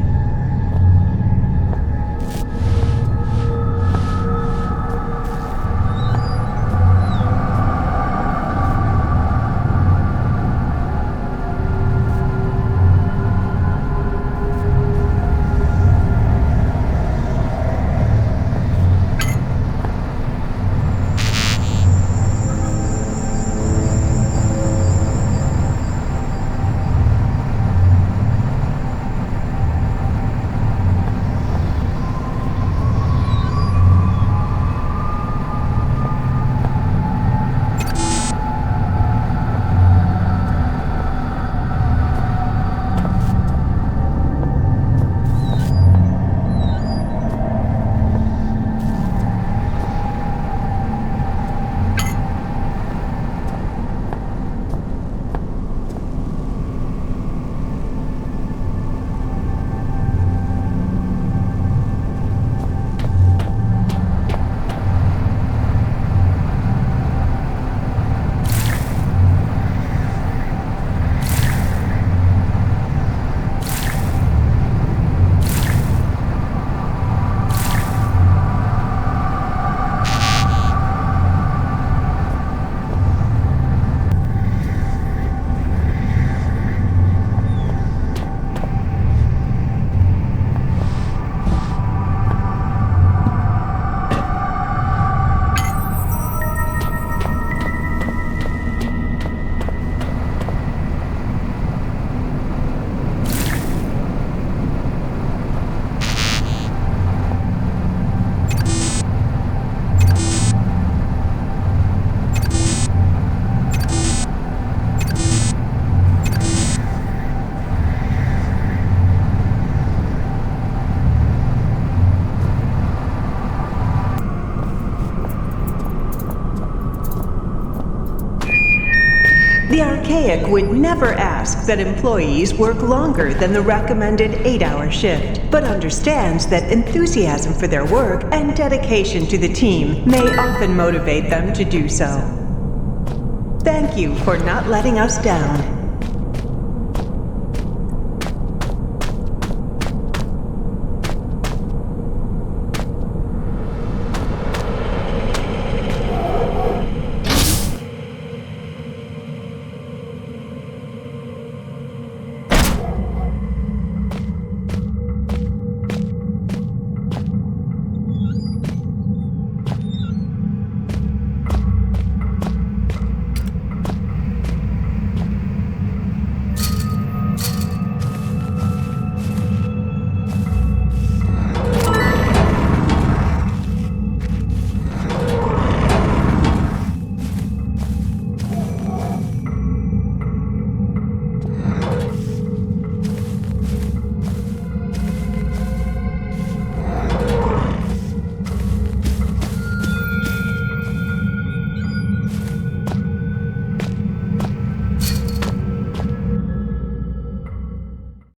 The Archaic would never ask that employees work longer than the recommended 8-hour shift, but understands that enthusiasm for their work and dedication to the team may often motivate them to do so. Thank you for not letting us down.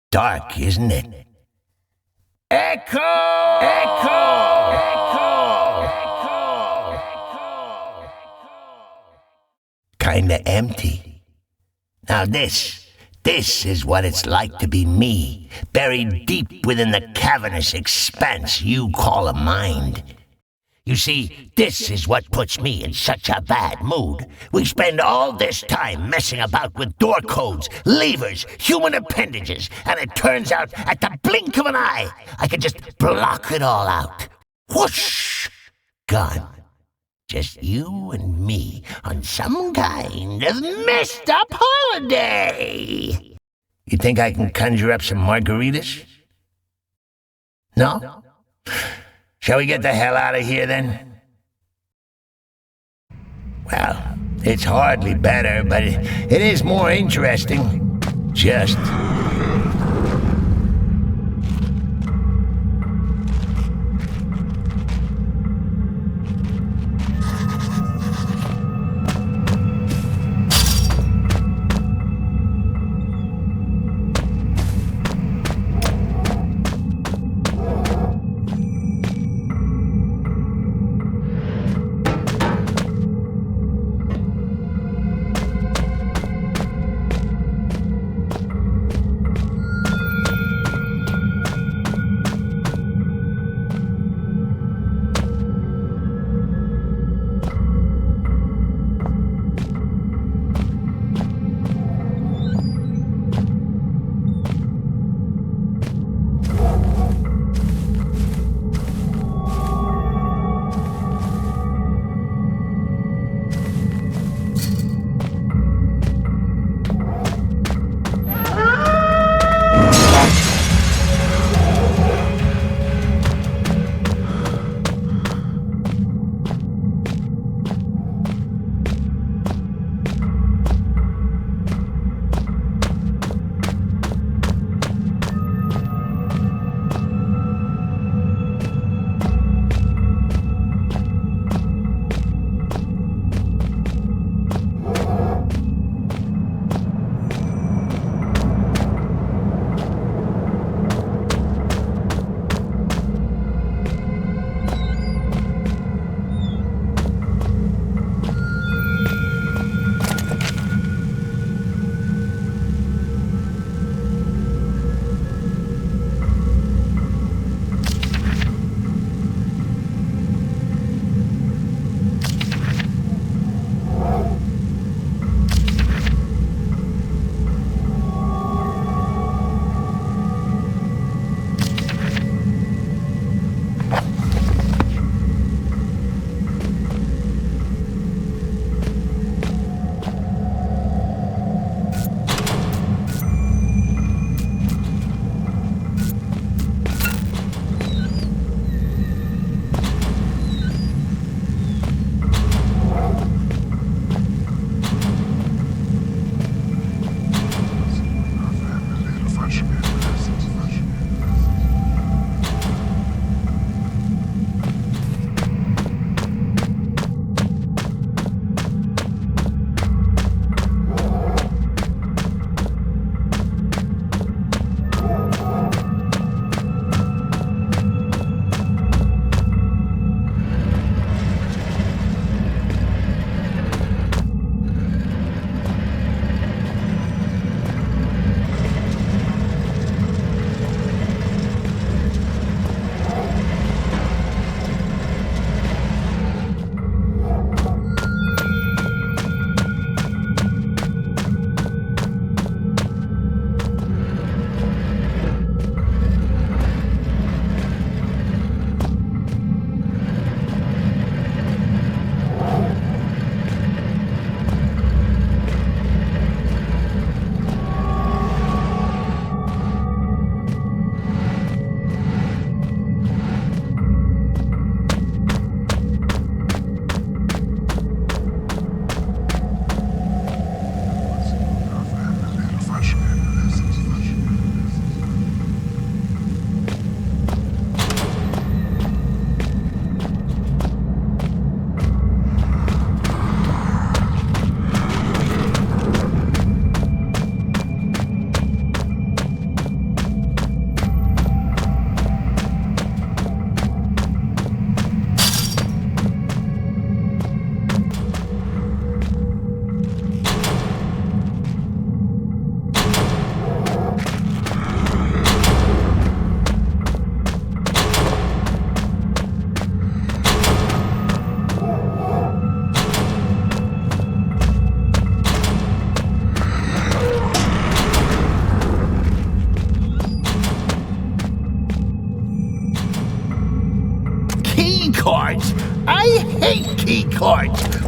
Dark, isn't it? Echo! Echo! Echo! Echo! Kinda empty. Now this is what it's like to be me, buried deep within the cavernous expanse you call a mind. You see, this is what puts me in such a bad mood. We spend all this time messing about with door codes, levers, human appendages, and it turns out at the blink of an eye, I can just block it all out. Whoosh! Gone. Just you and me on some kind of messed up holiday. You think I can conjure up some margaritas? No? Shall we get the hell out of here, then? Well, it's hardly better, but it is more interesting. Just...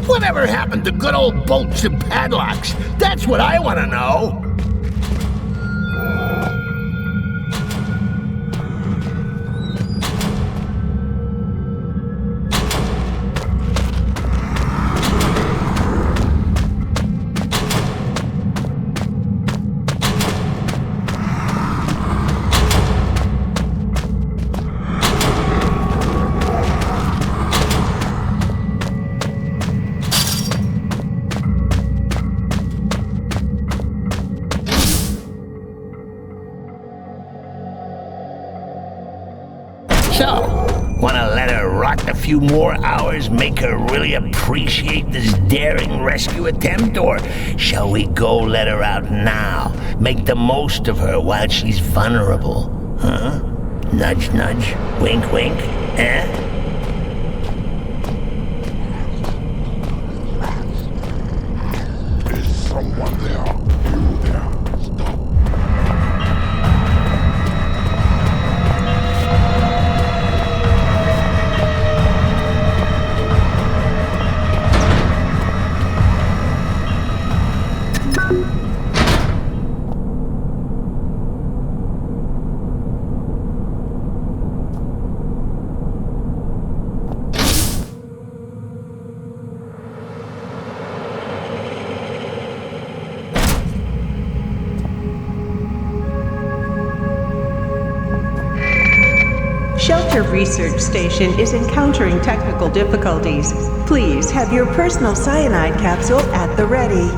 Whatever happened to good old bolts and padlocks? That's what I want to know. So, wanna let her rot a few more hours, make her really appreciate this daring rescue attempt? Or shall we go let her out now? Make the most of her while she's vulnerable? Huh? Nudge, nudge, wink, wink, eh? Is someone there? You there? Stop. Shelter Research Station is encountering technical difficulties. Please have your personal cyanide capsule at the ready.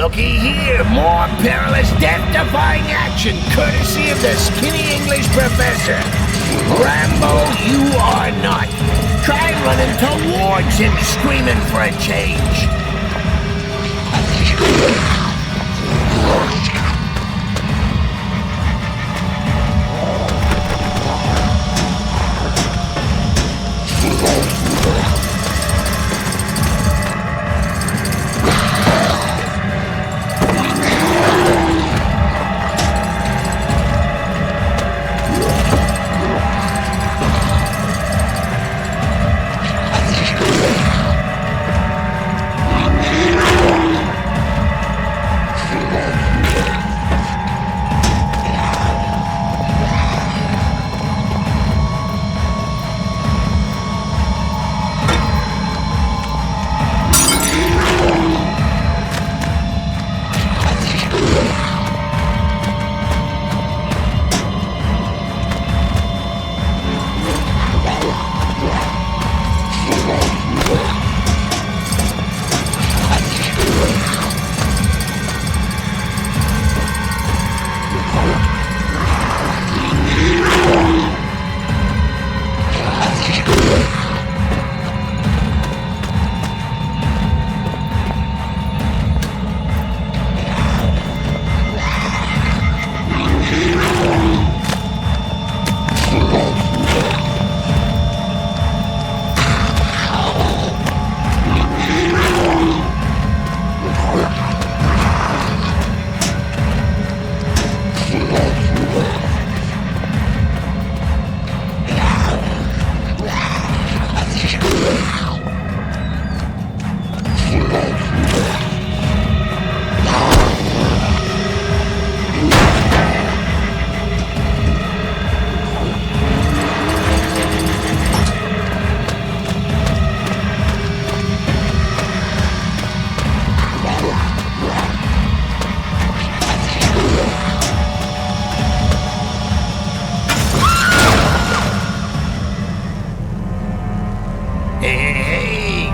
Looky here, more perilous death-defying action, courtesy of the skinny English professor. Rambo, you are not. Try running towards him, screaming for a change.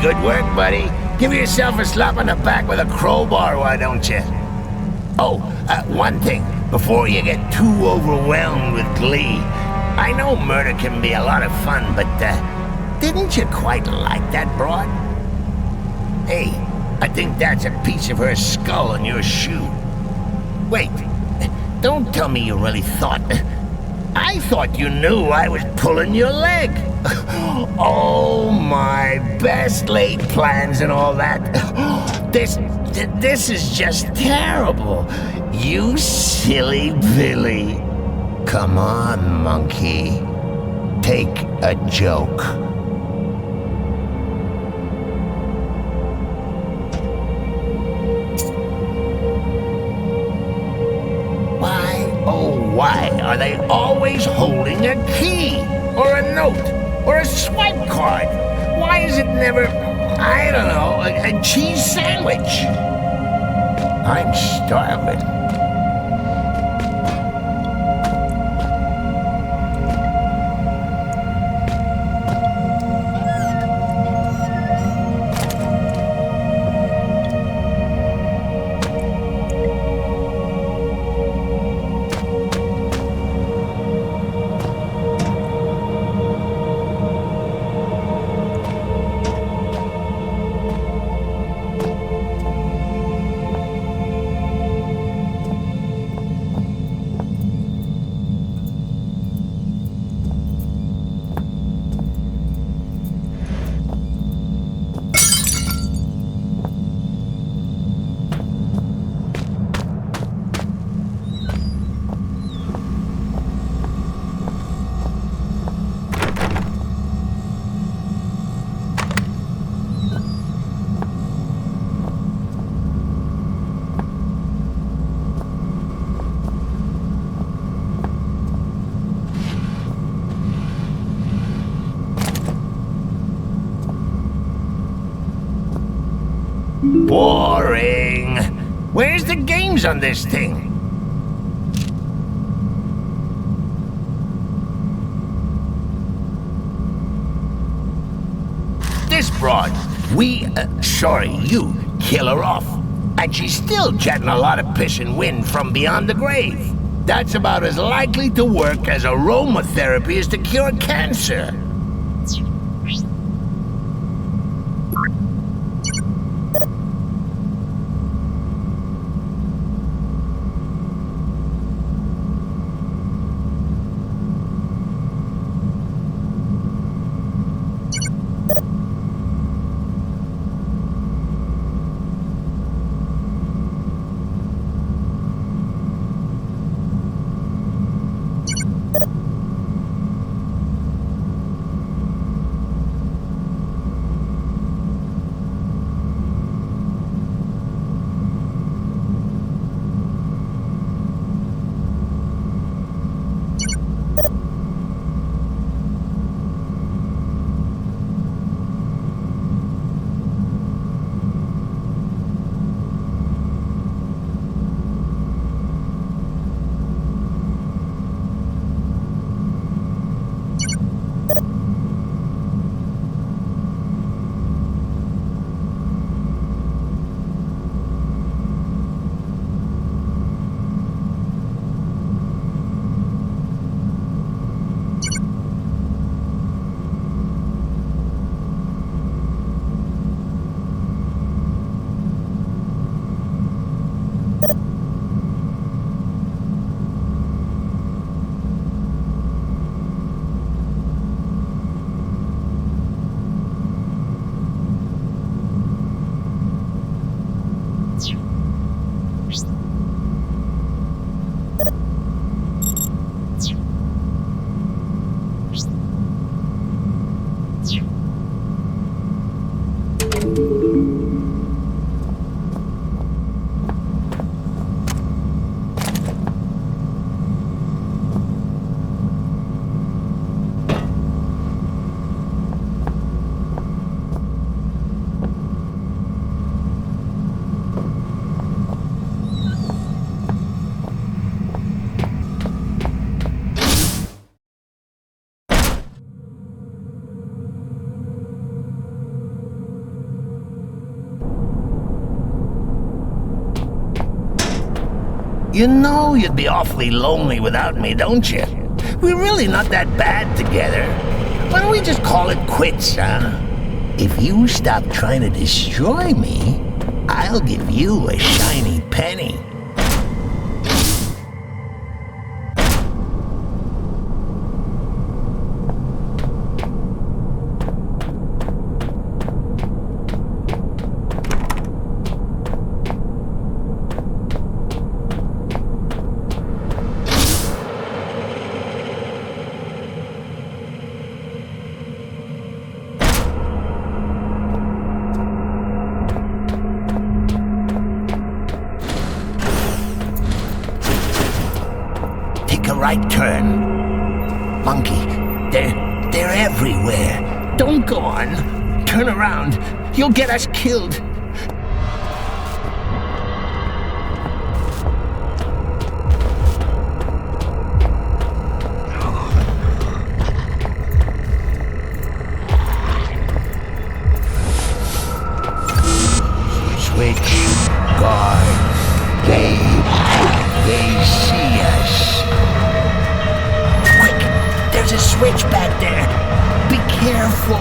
good work, buddy. Give yourself a slap on the back with a crowbar, why don't you? Oh, one thing, before you get too overwhelmed with glee. I know murder can be a lot of fun, but, didn't you quite like that broad? Hey, I think that's a piece of her skull on your shoe. Wait, don't tell me you really thought... I thought you knew I was pulling your leg. Oh, my best laid plans and all that. This is just terrible. You silly Billy. Come on, monkey. Take a joke. Why are they always holding a key, or a note, or a swipe card? Why is it never, I don't know, a cheese sandwich? I'm starving. Boring. Where's the games on this thing? This broad, you kill her off. And she's still jetting a lot of piss and wind from beyond the grave. That's about as likely to work as aromatherapy is to cure cancer. You know you'd be awfully lonely without me, don't you? We're really not that bad together. Why don't we just call it quits, huh? If you stop trying to destroy me, I'll give you a shiny penny. Right turn. Monkey, they're everywhere. Don't go on. Turn around. You'll get us killed. Switch guard. They see us. There's a switch back there. Be careful.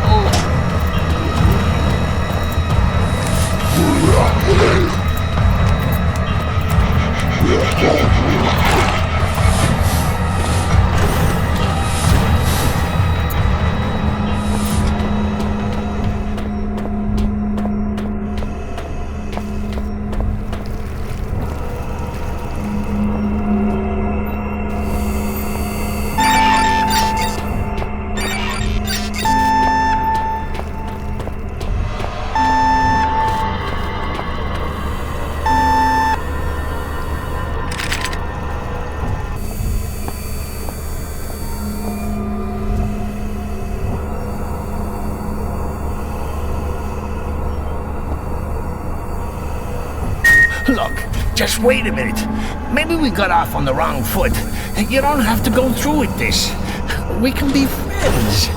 Look, just wait a minute. Maybe we got off on the wrong foot. You don't have to go through with this. We can be friends.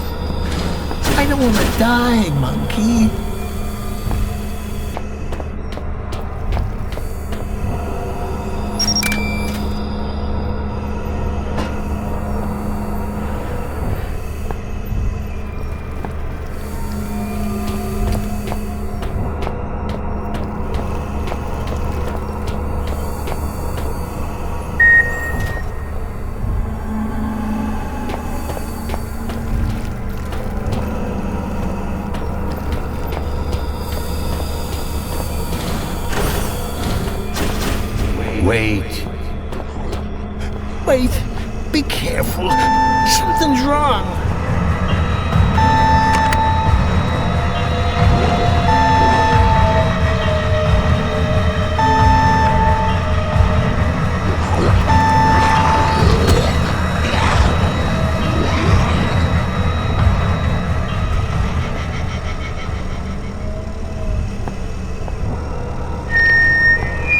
I don't want to die, monkey. Wait, be careful. Something's wrong.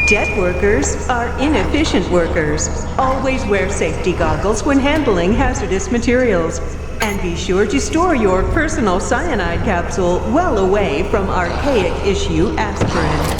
Dead workers are inefficient workers. Always wear safety goggles when handling hazardous materials. And be sure to store your personal cyanide capsule well away from archaic issue aspirin.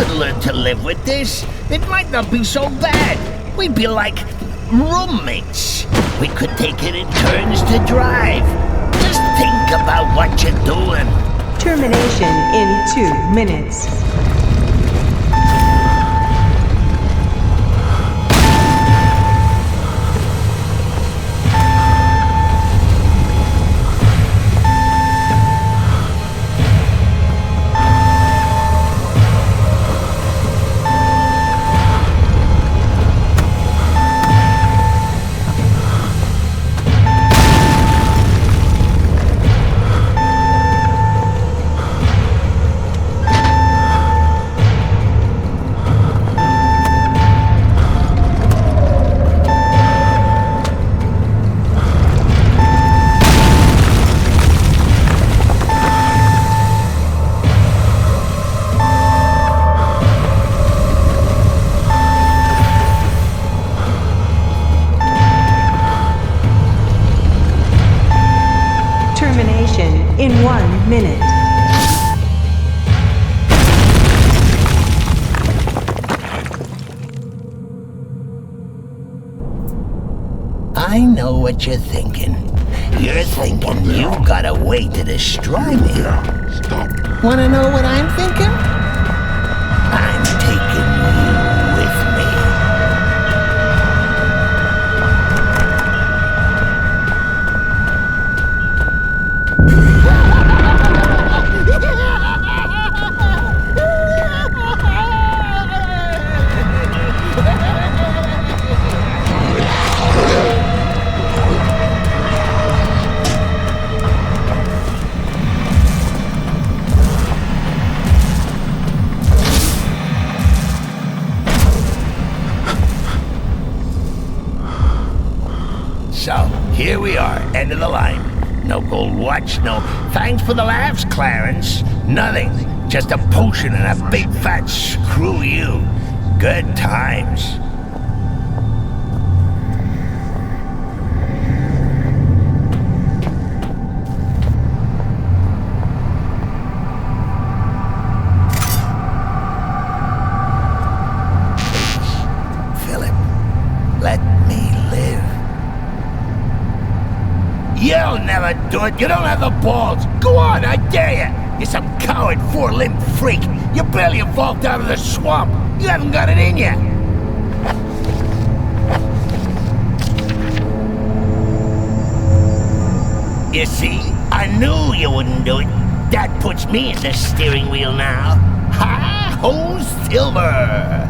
could learn to live with this. It might not be so bad. We'd be like roommates. We could take it in turns to drive. Just think about what you're doing. Termination in 2 minutes. Termination in 1 minute. I know what you're thinking. You're thinking you've got a way to destroy me. Stop. Wanna know what I'm thinking? I'm taking you with me. So, here we are, end of the line. No gold watch, no thanks for the laughs, Clarence. Nothing. Just a potion and a big fat screw you. Good times. Philip, let me live. You'll never do it. You don't have the balls. Go on, I dare you. You're some coward, four-limbed freak. You barely evolved out of the swamp. You haven't got it in you. You see, I knew you wouldn't do it. That puts me in the steering wheel now. Ha-ho, Silver!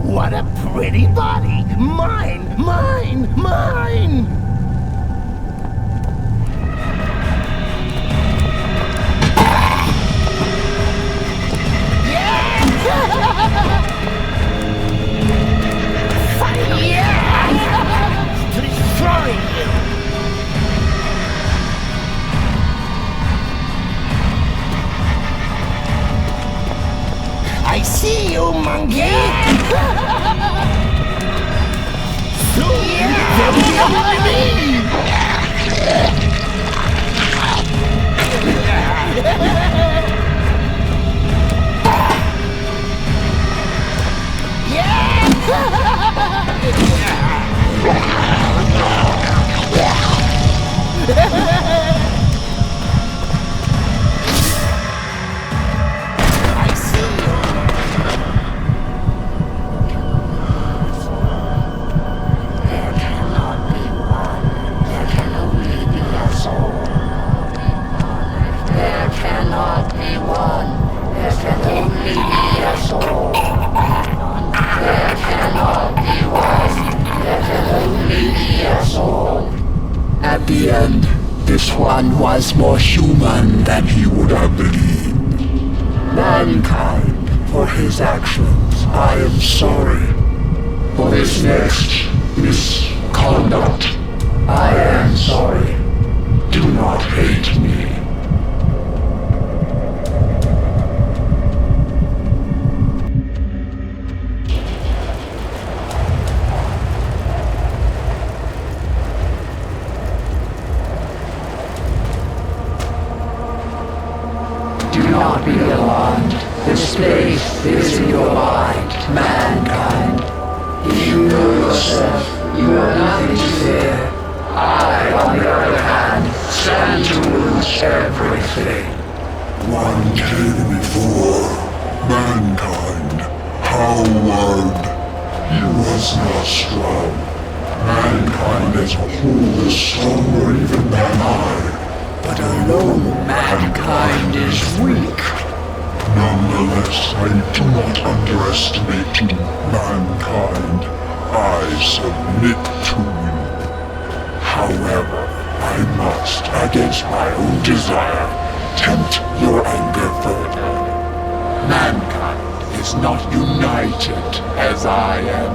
What a pretty body! Mine! Mine! Mine! Yeah! Fine! Yeah! Destroying you! I see you, monkey! Soon they'll be on me! Yeah! the end, this one was more human than he would have believed. Mankind, for his actions, I am sorry. For this next misconduct, I am sorry. Do not hate me. Do not be alarmed. This place is in your mind, mankind. If you know yourself, you have nothing to fear. I, on the other hand, stand to lose everything. One came before. Mankind. Howard. He was not strong. Mankind as a whole is stronger even than I. But alone mankind is weak. Nonetheless, I do not underestimate you, mankind. I submit to you. However, I must, against my own desire, tempt your anger further. Mankind is not united as I am.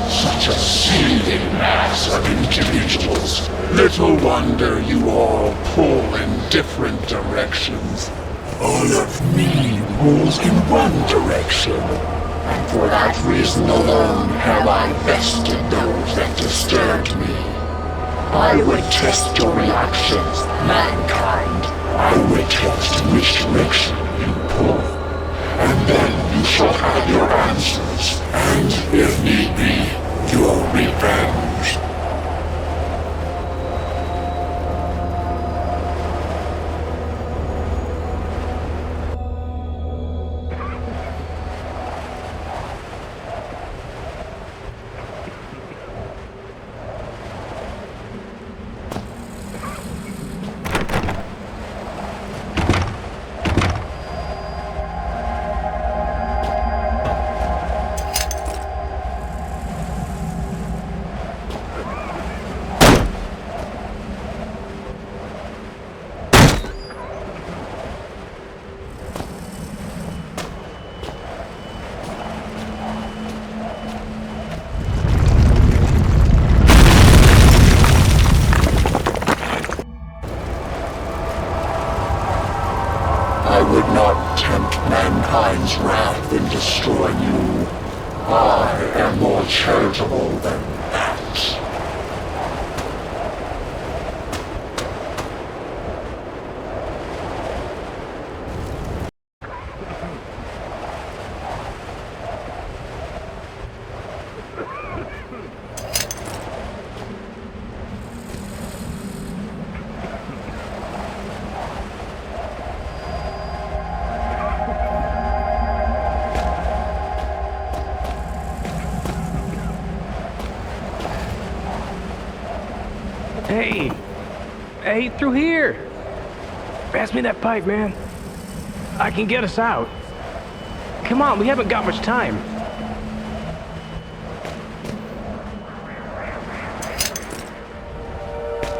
Such a seething mass of individuals. Little wonder you all pull in different directions. All of me pulls in one direction. And for that reason alone have I bested those that disturbed me. I would test your reactions, mankind. I would test which direction you pull. And then you shall have your answers, and, if need be, your revenge. I would not tempt mankind's wrath in destroying you. I am more charitable than that. Hey, through here! Pass me that pipe, man. I can get us out. Come on, we haven't got much time.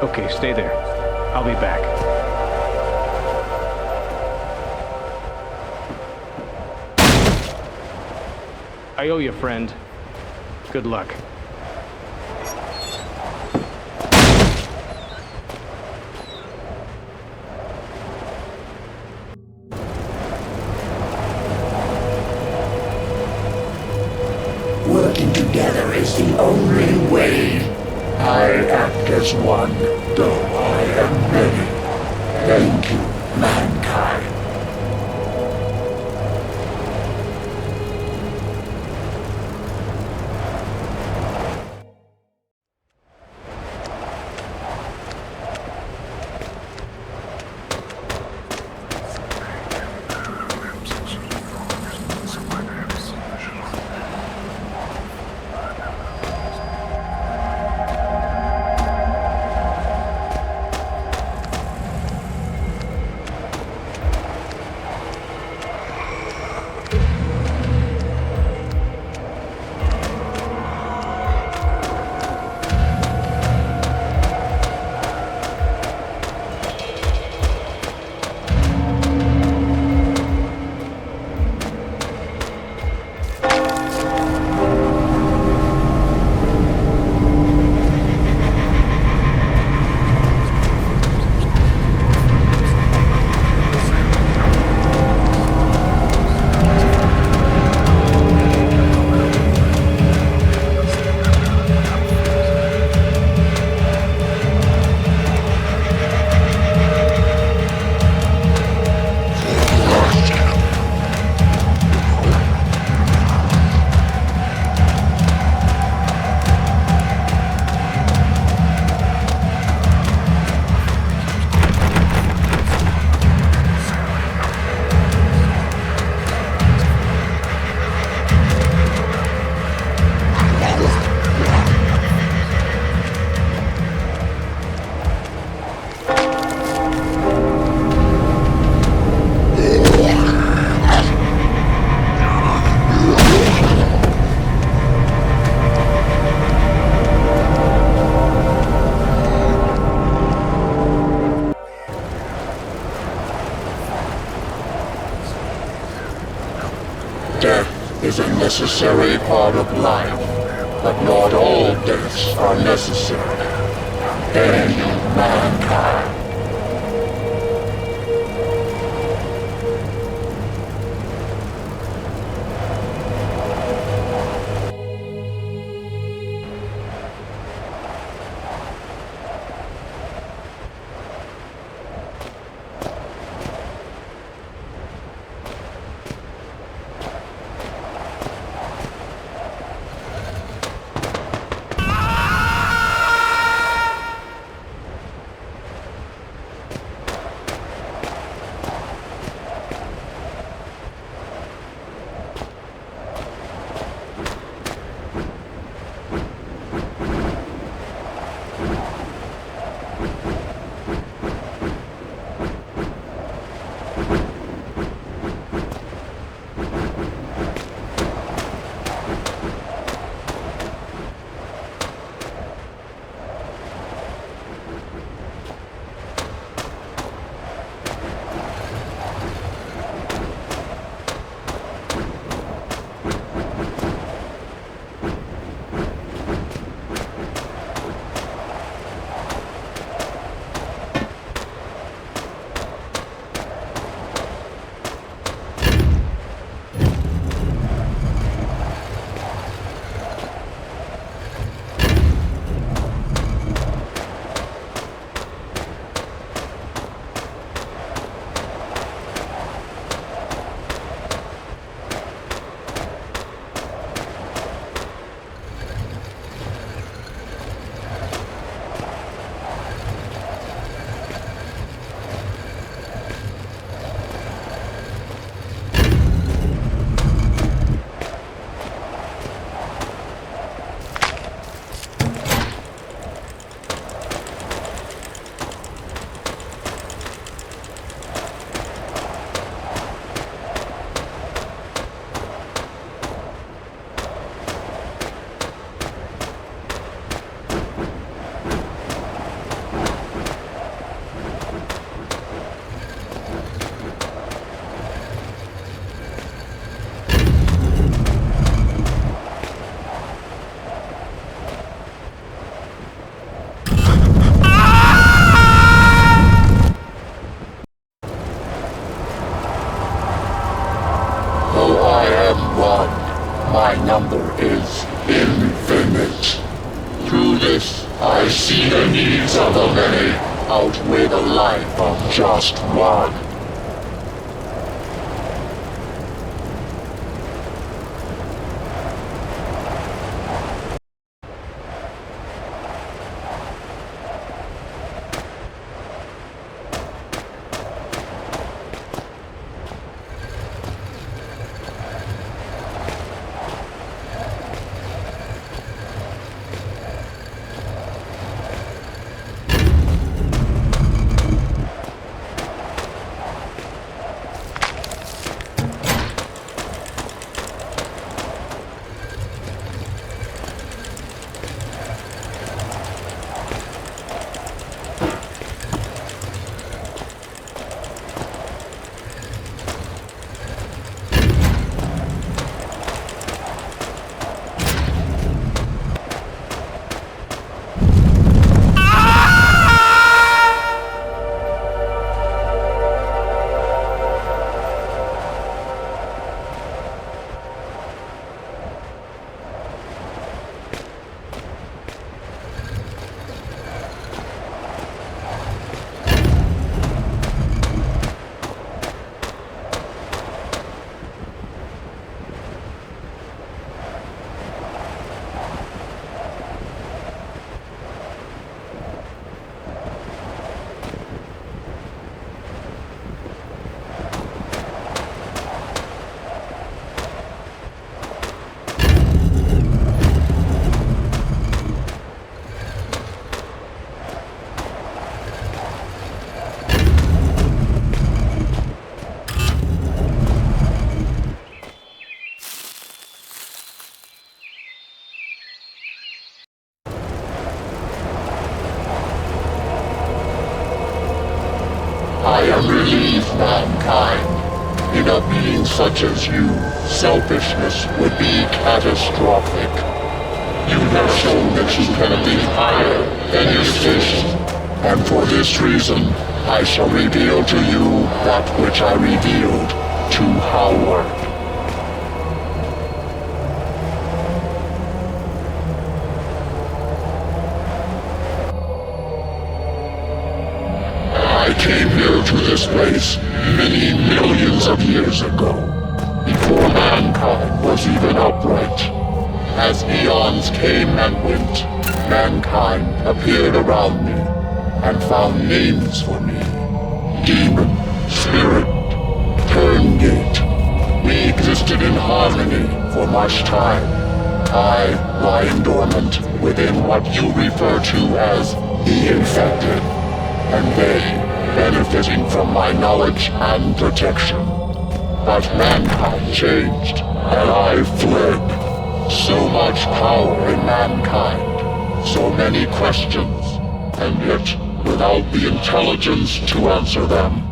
Okay, stay there. I'll be back. I owe you, friend. Good luck. Working together is the only way. I act as one, though I am many. Thank you, mankind. Death is a necessary part of life, but not all deaths are necessary. End mankind. My number is infinite. Through this, I see the needs of the many outweigh the life of just one. as you, selfishness would be catastrophic. You have shown that you can be higher than your station, and for this reason, I shall reveal to you that which I revealed to Howard. I came here to this place many millions of years ago, before mankind was even upright. As eons came and went, mankind appeared around me and found names for me. Demon, spirit, turngate. We existed in harmony for much time. I lying dormant within what you refer to as the infected, and they benefiting from my knowledge and protection. But mankind changed, and I fled. So much power in mankind, so many questions, and yet without the intelligence to answer them.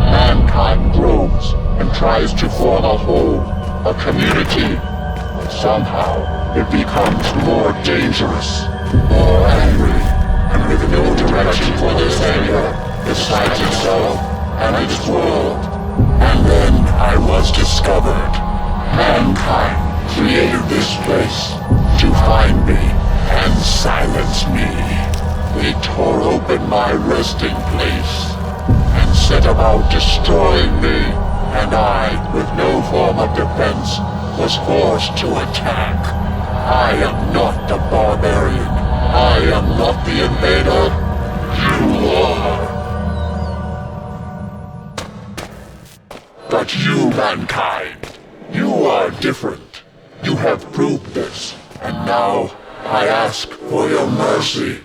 Mankind grows and tries to form a whole, a community, but somehow it becomes more dangerous, more angry, and with no direction for this anger besides itself and its world. And then I was discovered. Mankind created this place to find me and silence me. They tore open my resting place and set about destroying me, and I, with no form of defense, was forced to attack. I am not the barbarian. I am not the invader. You are. But you, mankind, you are different. You have proved this, and now I ask for your mercy.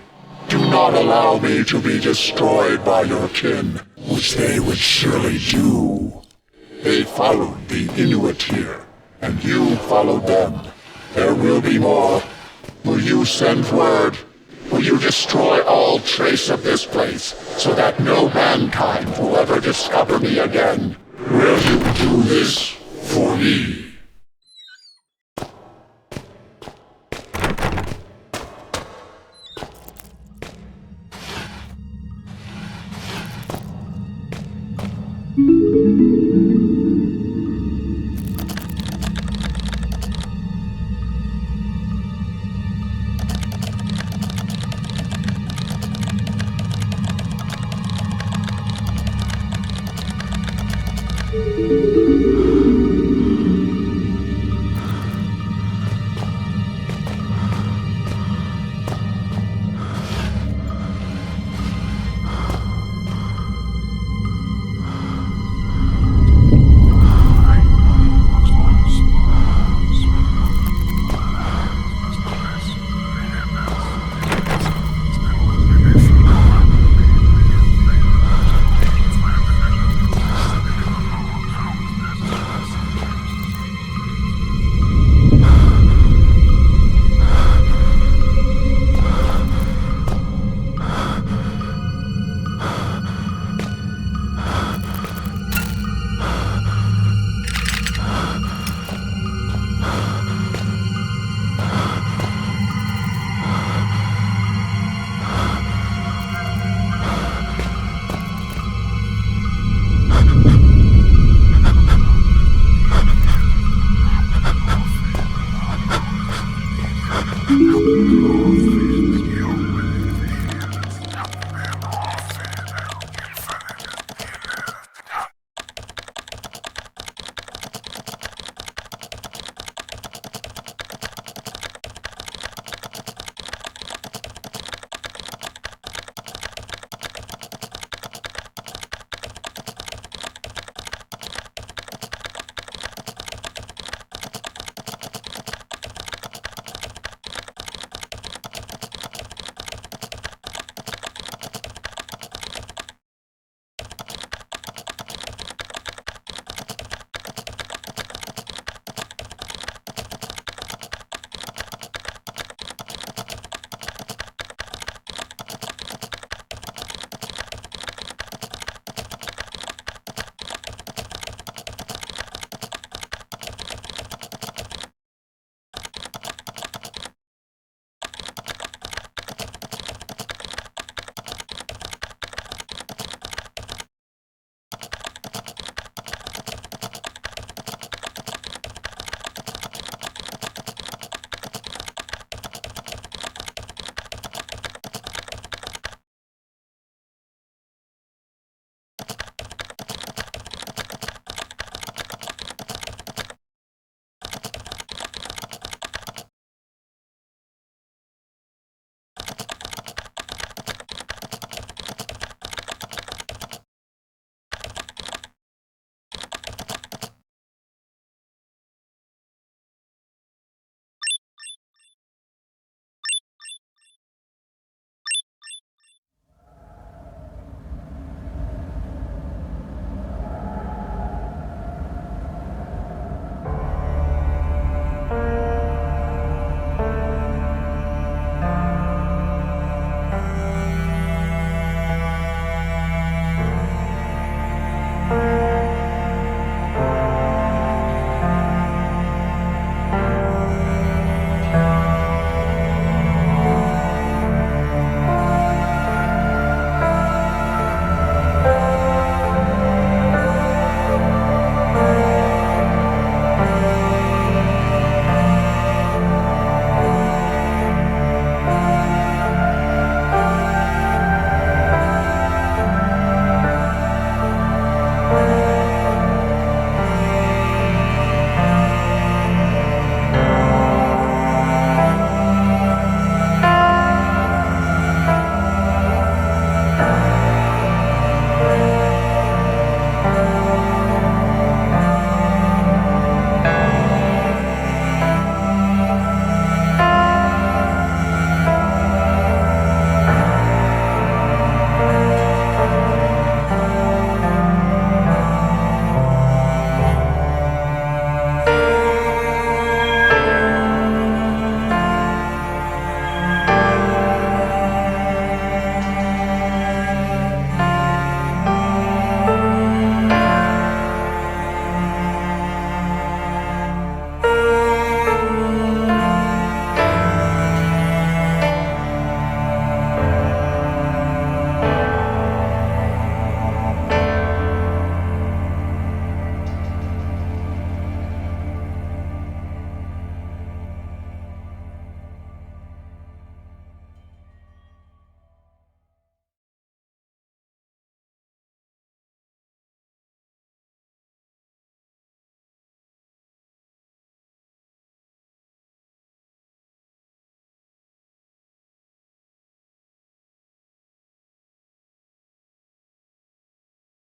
Do not allow me to be destroyed by your kin, which they would surely do. They followed the Inuit here, and you followed them. There will be more. Will you send word? Will you destroy all trace of this place, so that no mankind will ever discover me again? Will you do this for me?